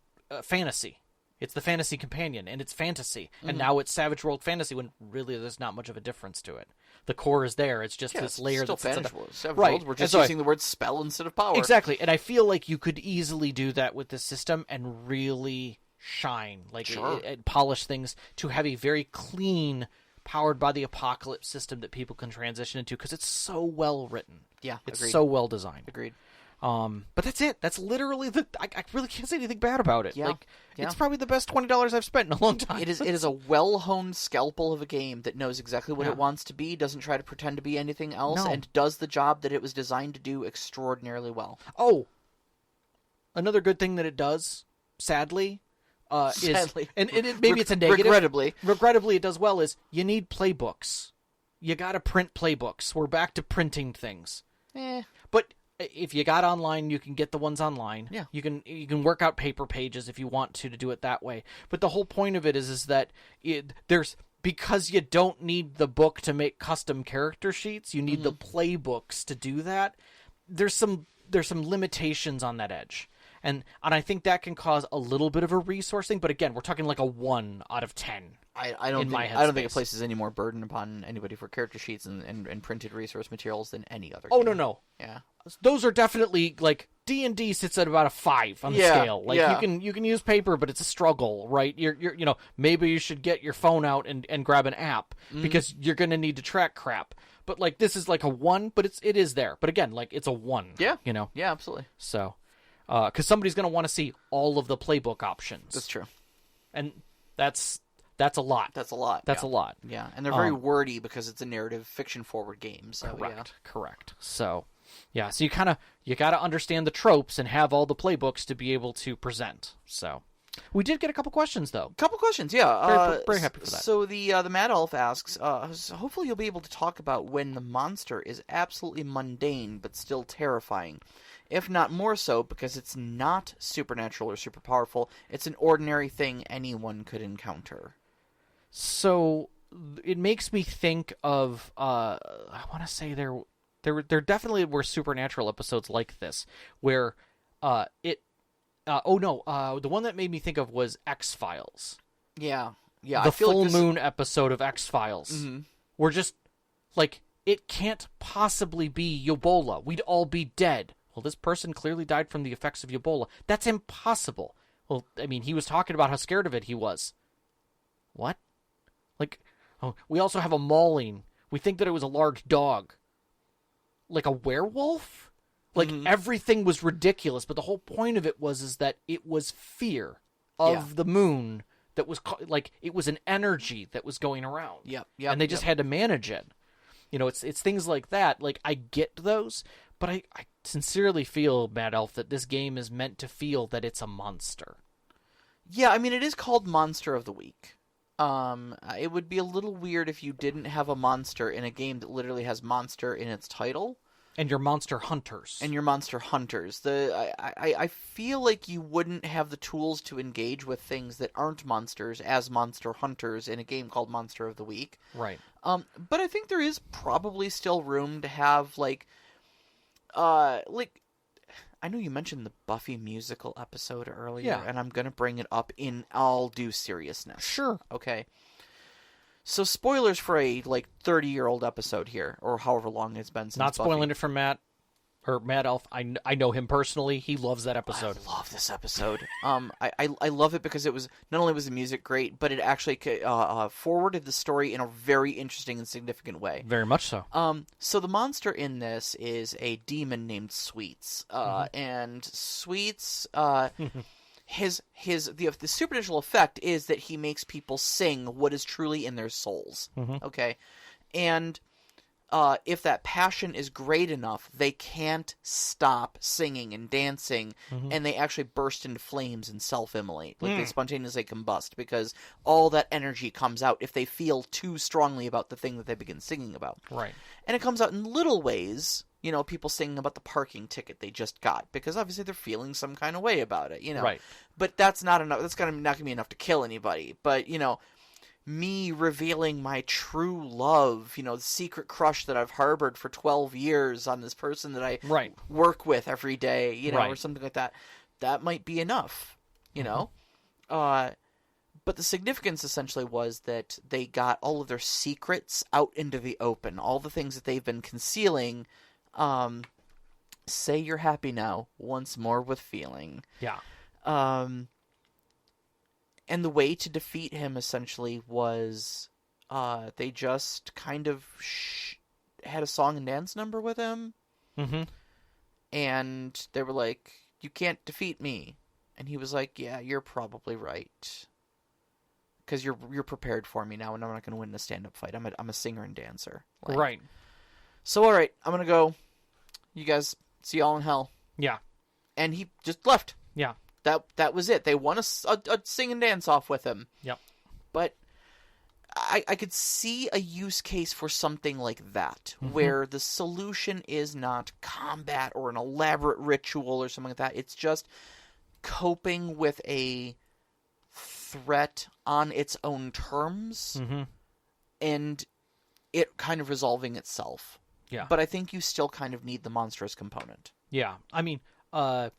fantasy. It's the fantasy companion, and it's fantasy. And now it's Savage World Fantasy, when really there's not much of a difference to it. The core is there. It's just this layer that's Savage Worlds. We're just using the word spell instead of power. Exactly, and I feel like you could easily do that with this system and really shine, and polish things to have a very clean, powered by the apocalypse system that people can transition into, because it's so well written. Yeah, it's agreed. so well designed. Agreed. But that's it. That's literally I really can't say anything bad about it. Yeah. It's probably the best $20 I've spent in a long time. It is a well-honed scalpel of a game that knows exactly what it wants to be, doesn't try to pretend to be anything else, and does the job that it was designed to do extraordinarily well. Oh, another good thing that it does, sadly, is, and maybe it's a negative. Regrettably, it does well, is you need playbooks. You got to print playbooks. We're back to printing things. But if you got online, you can get the ones online. Yeah. You can work out paper pages if you want to do it that way. But the whole point of it is that because you don't need the book to make custom character sheets, you need the playbooks to do that. There's some limitations on that edge. And I think that can cause a little bit of a resource thing, but again, we're talking like a 1 out of 10. I don't think it places any more burden upon anybody for character sheets and printed resource materials than any other game. No. Yeah. Those are definitely, like, D&D sits at about a 5 on the scale. Like, you can use paper, but it's a struggle, right? You're maybe you should get your phone out and grab an app, because you're going to need to track crap. But, like, this is like a 1, but it is there. But again, like, it's a 1. Yeah. Yeah, absolutely. So, because somebody's going to want to see all of the playbook options. That's true. And that's a lot. That's a lot. That's a lot. Yeah, and they're very wordy because it's a narrative fiction-forward game. So, Correct. So, so you got to understand the tropes and have all the playbooks to be able to present. So, we did get a couple questions, though. Very happy for that. So the Mad Elf asks, hopefully you'll be able to talk about when the monster is absolutely mundane but still terrifying. If not more so, because it's not supernatural or super powerful, it's an ordinary thing anyone could encounter. So it makes me think of I want to say there definitely were supernatural episodes like this where the one that made me think of was X-Files. Yeah. The I feel full like moon episode of X-Files. We're just like, it can't possibly be Ebola. We'd all be dead. Well, this person clearly died from the effects of Ebola. That's impossible. Well, I mean, he was talking about how scared of it he was. What? Like, we also have a mauling. We think that it was a large dog. Like a werewolf? Like, everything was ridiculous, but the whole point of it was that it was fear of the moon that was, like, it was an energy that was going around. Yep. And they just had to manage it. It's things like that. Like, I get those, but I sincerely feel, Mad Elf, that this game is meant to feel that it's a monster. Yeah, I mean, it is called Monster of the Week. It would be a little weird if you didn't have a monster in a game that literally has monster in its title. And your monster hunters. I feel like you wouldn't have the tools to engage with things that aren't monsters as monster hunters in a game called Monster of the Week. Right. But I think there is probably still room to have, I know you mentioned the Buffy musical episode earlier, and I'm going to bring it up in all due seriousness. Sure. Okay. So spoilers for a 30-year-old episode here, or however long it's been since Not spoiling Buffy. it for Mad Elf. I know him personally. He loves that episode. I love this episode. I love it because it was not only was the music great, but it actually forwarded the story in a very interesting and significant way. Very much so. So the monster in this is a demon named Sweets, and Sweets. The supernatural effect is that he makes people sing what is truly in their souls. Okay, and if that passion is great enough, they can't stop singing and dancing, and they actually burst into flames and self-immolate. They spontaneously combust because all that energy comes out if they feel too strongly about the thing that they begin singing about. Right. And it comes out in little ways people singing about the parking ticket they just got, because obviously they're feeling some kind of way about it, Right. But that's not enough. That's not going to be enough to kill anybody. But, me revealing my true love, the secret crush that I've harbored for 12 years on this person that I Right. work with every day, Right. or something like that, that might be enough, But the significance essentially was that they got all of their secrets out into the open, all the things that they've been concealing. Say you're happy now, once more with feeling. Yeah. And the way to defeat him essentially was they just kind of had a song and dance number with him. Mm-hmm. And they were like, "You can't defeat me." And he was like, "Yeah, you're probably right. Because you're prepared for me now, and I'm not going to win the stand-up fight. I'm a singer and dancer." Right. So, all right, I'm going to go. You guys, see y'all in hell. Yeah. And he just left. Yeah. That was it. They won a sing and dance off with him. Yep. But I could see a use case for something like that, where the solution is not combat or an elaborate ritual or something like that. It's just coping with a threat on its own terms, and it kind of resolving itself. Yeah. But I think you still kind of need the monstrous component. Yeah. I mean, one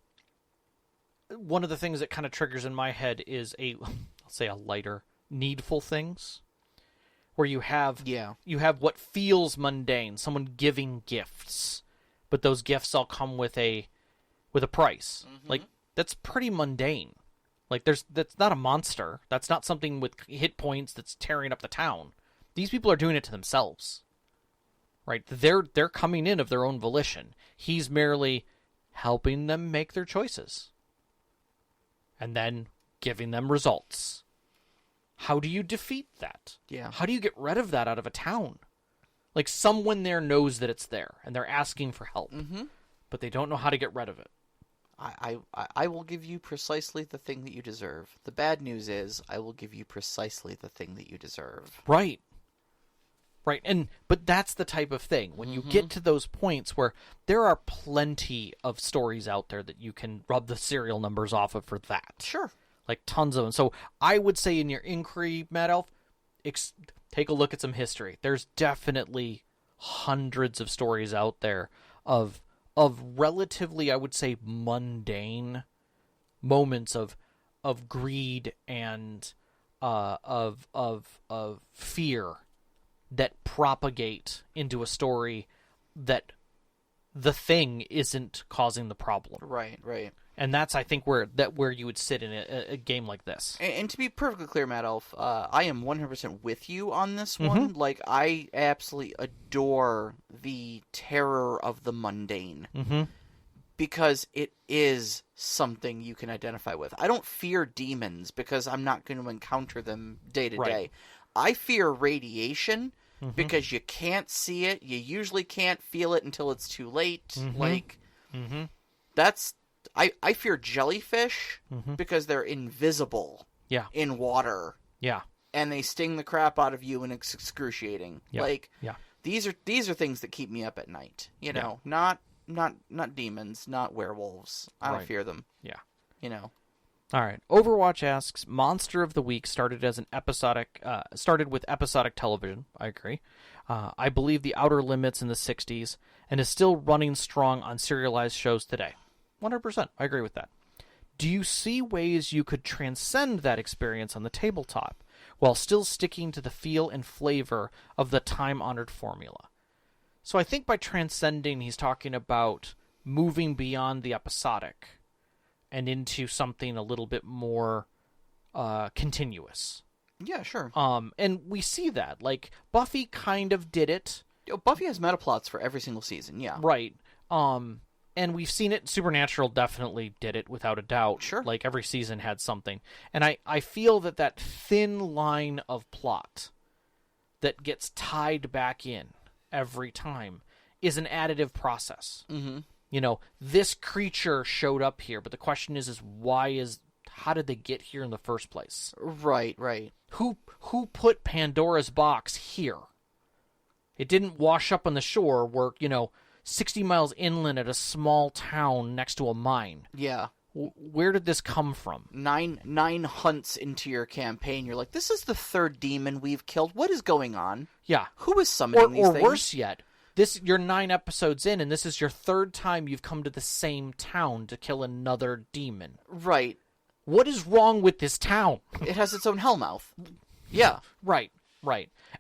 of the things that kind of triggers in my head is I'll say a lighter, needful things, where you have what feels mundane, someone giving gifts, but those gifts all come with a price. Like, that's pretty mundane. Like, that's not a monster. That's not something with hit points that's tearing up the town. These people are doing it to themselves. Right? They're coming in of their own volition. He's merely helping them make their choices. And then giving them results. How do you defeat that? Yeah. How do you get rid of that out of a town? Like, someone there knows that it's there, and they're asking for help. But they don't know how to get rid of it. I will give you precisely the thing that you deserve. The bad news is, I will give you precisely the thing that you deserve. Right. Right. But that's the type of thing. When you get to those points where there are plenty of stories out there that you can rub the serial numbers off of for that. Sure. Like, tons of them. So I would say in your inquiry, Mad Elf, take a look at some history. There's definitely hundreds of stories out there of relatively, I would say, mundane moments of greed and of fear that propagate into a story that the thing isn't causing the problem. Right, right. And that's, I think, where you would sit in a game like this. And to be perfectly clear, Matt Elf, I am 100% with you on this one. Like, I absolutely adore the terror of the mundane. Because it is something you can identify with. I don't fear demons because I'm not going to encounter them day to day. I fear radiation because you can't see it. You usually can't feel it until it's too late. Like, that's... I fear jellyfish because they're invisible in water. Yeah. And they sting the crap out of you and it's excruciating. Yeah. Like, these are things that keep me up at night. You know, not demons, not werewolves. I don't fear them. Yeah. You know. All right. Overwatch asks, Monster of the Week started with episodic television. I agree. I believe the Outer Limits in the 60s and is still running strong on serialized shows today. 100%. I agree with that. Do you see ways you could transcend that experience on the tabletop while still sticking to the feel and flavor of the time-honored formula? So I think by transcending, he's talking about moving beyond the episodic and into something a little bit more continuous. Yeah, sure. And we see that. Like, Buffy kind of did it. Buffy has metaplots for every single season, yeah. Right. And we've seen it. Supernatural definitely did it, without a doubt. Sure. Like, every season had something. And I feel that thin line of plot that gets tied back in every time is an additive process. You know, this creature showed up here, but the question is how did they get here in the first place? Right, right. Who put Pandora's box here? It didn't wash up on the shore where, 60 miles inland at a small town next to a mine. Yeah. Where did this come from? Nine hunts into your campaign, you're like, this is the third demon we've killed. What is going on? Yeah. Who is summoning these things? Or worse yet, you're 9 episodes in, and this is your third time you've come to the same town to kill another demon. Right. What is wrong with this town? It has its own hellmouth. Yeah. Right.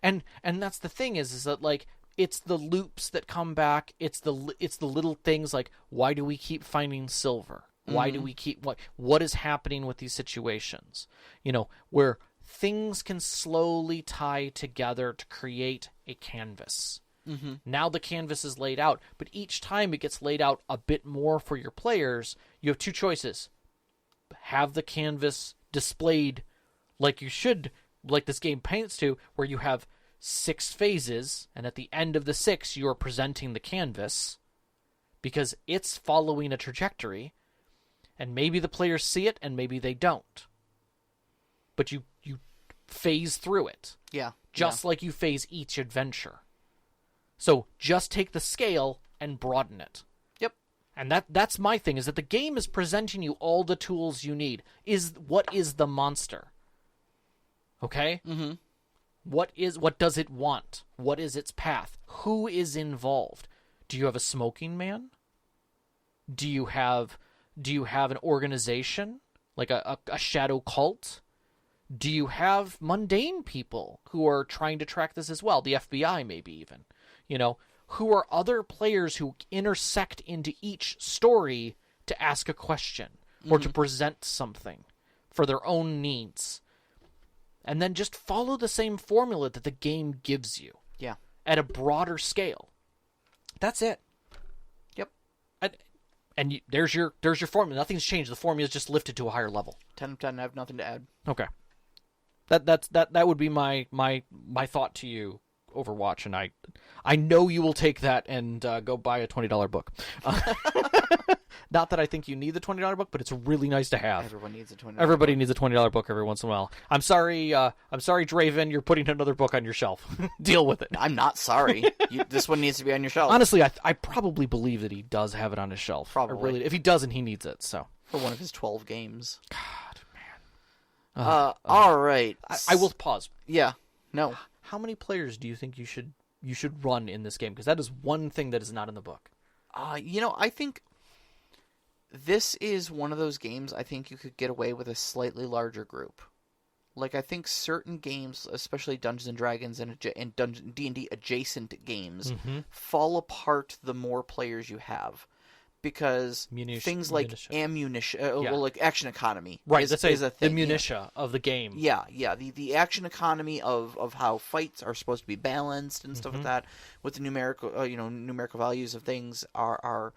And that's the thing is that, like, it's the loops that come back. It's the little things like, why do we keep finding silver? Why do we keep... What is happening with these situations? You know, where things can slowly tie together to create a canvas. Mm-hmm. Now the canvas is laid out, but each time it gets laid out a bit more for your players, you have 2 choices. Have the canvas displayed like you should, like this game paints to, where you have 6 phases, and at the end of the 6, you are presenting the canvas, because it's following a trajectory, and maybe the players see it, and maybe they don't. But you phase through it. Yeah. Just like you phase each adventure. So just take the scale and broaden it. Yep. And that's my thing, is that the game is presenting you all the tools you need. What is the monster? Okay? Mm-hmm. What does it want? What is its path? Who is involved? Do you have a smoking man? Do you have an organization? Like a shadow cult? Do you have mundane people who are trying to track this as well? The FBI, maybe even. You know, who are other players who intersect into each story to ask a question or to present something for their own needs. And then just follow the same formula that the game gives you. Yeah. At a broader scale. That's it. Yep. And there's your formula. Nothing's changed. The formula's just lifted to a higher level. 10 of 10, I have nothing to add. Okay. That would be my thought to you, Overwatch, and I know you will take that and go buy a $20 book. Not that I think you need the $20 book, but it's really nice to have. Everyone needs a $20 Everybody book. needs a $20 book every once in a while. I'm sorry, Draven, you're putting another book on your shelf. Deal with it. I'm not sorry. This one needs to be on your shelf. Honestly, I probably believe that he does have it on his shelf. Probably. If he doesn't, he needs it. So for one of his 12 games. God, man. All right. I will pause. Yeah. No. How many players do you think you should run in this game? Because that is one thing that is not in the book. I think this is one of those games I think you could get away with a slightly larger group. Like, I think certain games, especially Dungeons and Dragons and D&D adjacent games, fall apart the more players you have. Because things like ammunition, like action economy, right? That's a thing. The minutia of the game. Yeah. The action economy of how fights are supposed to be balanced and stuff like that, with the numerical values of things are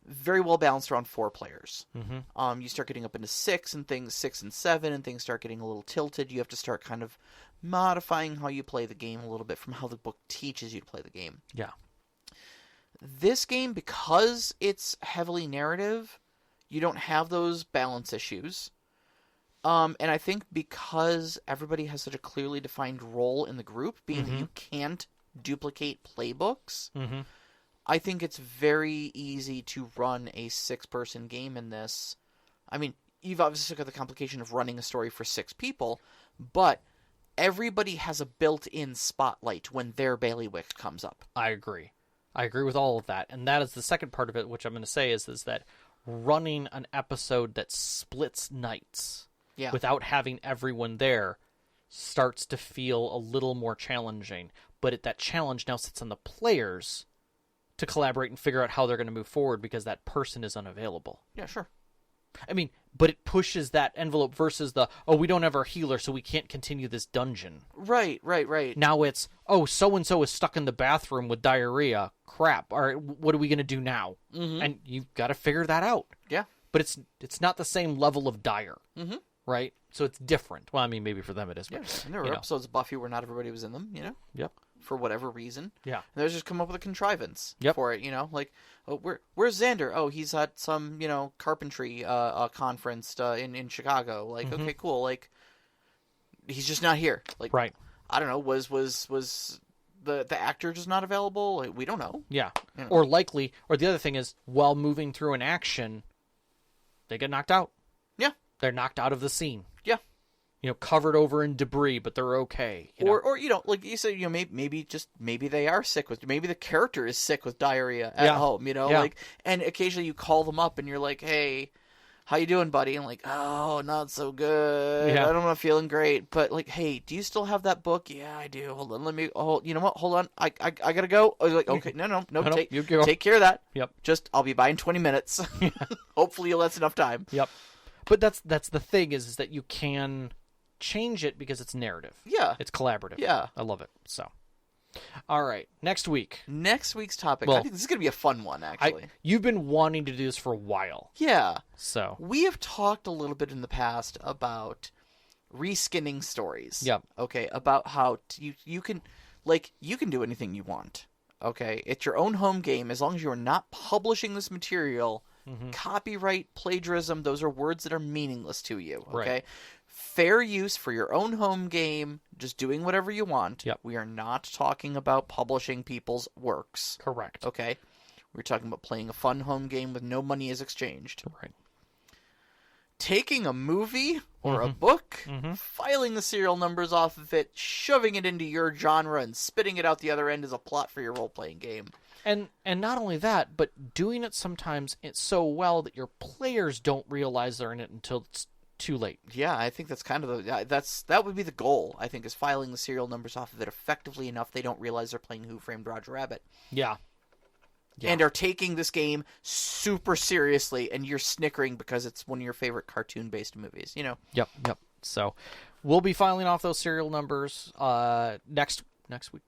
very well balanced around 4 players. You start getting up into 6 and 7, and things start getting a little tilted. You have to start kind of modifying how you play the game a little bit from how the book teaches you to play the game. Yeah. This game, because it's heavily narrative, you don't have those balance issues. And I think because everybody has such a clearly defined role in the group, being that you can't duplicate playbooks, I think it's very easy to run a 6-person game in this. I mean, you've obviously got the complication of running a story for 6 people, but everybody has a built-in spotlight when their bailiwick comes up. I agree with all of that. And that is the second part of it, which I'm going to say is that running an episode that splits nights without having everyone there starts to feel a little more challenging. But that challenge now sits on the players to collaborate and figure out how they're going to move forward because that person is unavailable. Yeah, sure. I mean, but it pushes that envelope versus we don't have our healer, so we can't continue this dungeon. Right. Now it's, so-and-so is stuck in the bathroom with diarrhea. Crap. All right, what are we going to do now? And you've got to figure that out. Yeah. But it's not the same level of dire. Right? So it's different. Well, I mean, maybe for them it is. But, and there were episodes of Buffy where not everybody was in them, Yep. For whatever reason. Yeah. And they just come up with a contrivance for it, Like, where's Xander? Oh, he's at some, carpentry conference in Chicago. Like, okay, cool. Like, he's just not here. Like, right. I don't know, was the actor just not available. Like, we don't know. Yeah. You know. Or likely, or the other thing is, while moving through an action, they get knocked out. Yeah. They're knocked out of the scene. Yeah. Covered over in debris, but they're okay. Or like you said, maybe they are sick with, maybe the character is sick with diarrhea at home, like, and occasionally you call them up and you're like, hey, how you doing, buddy? And like, oh, not so good. Yeah. I'm not feeling great. But like, hey, do you still have that book? Yeah, I do. Hold on, you know what? Hold on. I gotta go. I was like, okay, no, take care of that. Yep. Just, I'll be by in 20 minutes. Hopefully that's enough time. Yep. But that's the thing is that you can change it because it's narrative. Yeah. It's collaborative. Yeah. I love it. So, all right. Next week's topic. I think this is going to be a fun one, actually. You've been wanting to do this for a while. Yeah. So. We have talked a little bit in the past about reskinning stories. Yep. Okay. About how you can do anything you want. Okay. It's your own home game as long as you're not publishing this material. Mm-hmm. Copyright, plagiarism, those are words that are meaningless to you. Okay. Right. Fair use for your own home game, just doing whatever you want. Yep. We are not talking about publishing people's works. Correct. Okay? We're talking about playing a fun home game with no money is exchanged. Right. Taking a movie or a book, filing the serial numbers off of it, shoving it into your genre, and spitting it out the other end as a plot for your role-playing game. And not only that, but doing it sometimes so well that your players don't realize they're in it until it's too late. Yeah, I think that's kind of that would be the goal, I think, is filing the serial numbers off of it effectively enough they don't realize they're playing Who Framed Roger Rabbit. Yeah. And are taking this game super seriously, and you're snickering because it's one of your favorite cartoon-based movies, Yep. So, we'll be filing off those serial numbers next week.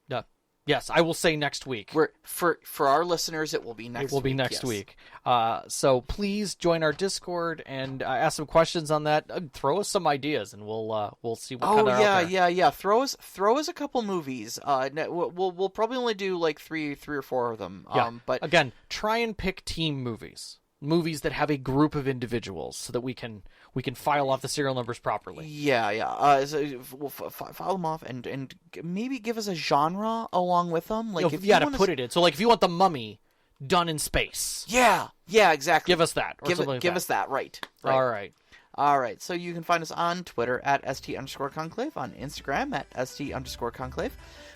Yes, I will say next week. For our listeners, it will be next week. It will be next week. So please join our Discord and ask some questions on that. Throw us some ideas, and we'll see what kind of out there. Yeah. Throw us a couple movies. We'll probably only do like three or four of them. Yeah. But again, try and pick team movies that have a group of individuals, so that we can file off the serial numbers properly. Yeah. So we'll file them off and maybe give us a genre along with them. Like, if you to put it in. So, like, if you want The Mummy done in space. Yeah, exactly. Give us that. Or give us that. Right. All right. So you can find us on Twitter at @ST_Conclave, on Instagram at @ST_Conclave.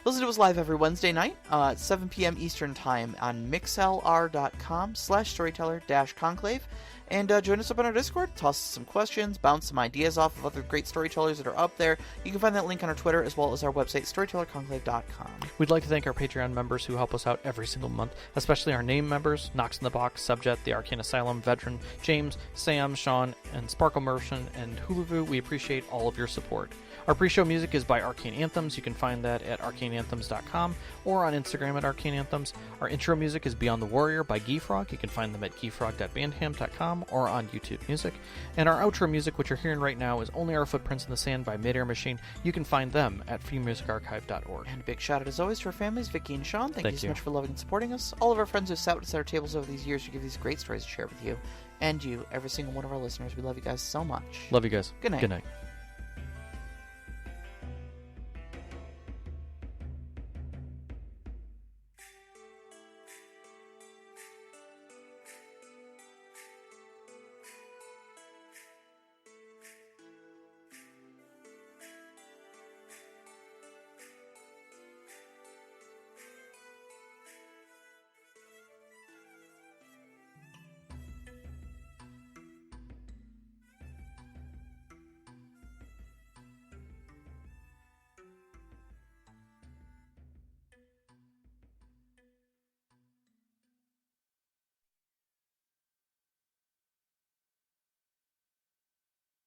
Listen to us live every Wednesday night at 7 p.m. Eastern Time on mixlr.com/storyteller-conclave. And join us up on our Discord, toss us some questions, bounce some ideas off of other great storytellers that are up there. You can find that link on our Twitter as well as our website, storytellerconclave.com. We'd like to thank our Patreon members who help us out every single month, especially our name members, Knox in the Box, Subjet, The Arcane Asylum, Veteran, James, Sam, Sean, and Sparkle Merchant, and Huluvu. We appreciate all of your support. Our pre-show music is by Arcane Anthems. You can find that at arcaneanthems.com or on Instagram at Arcane Anthems. Our intro music is Beyond the Warrior by Geefrog. You can find them at geefrog.bandcamp.com or on YouTube Music. And our outro music, which you're hearing right now, is Only Our Footprints in the Sand by Midair Machine. You can find them at freemusicarchive.org. And a big shout out as always to our families, Vicky and Sean. Thank you so much for loving and supporting us. All of our friends who sat with us at our tables over these years who give these great stories to share with you. And you, every single one of our listeners. We love you guys so much. Love you guys. Good night. Good night.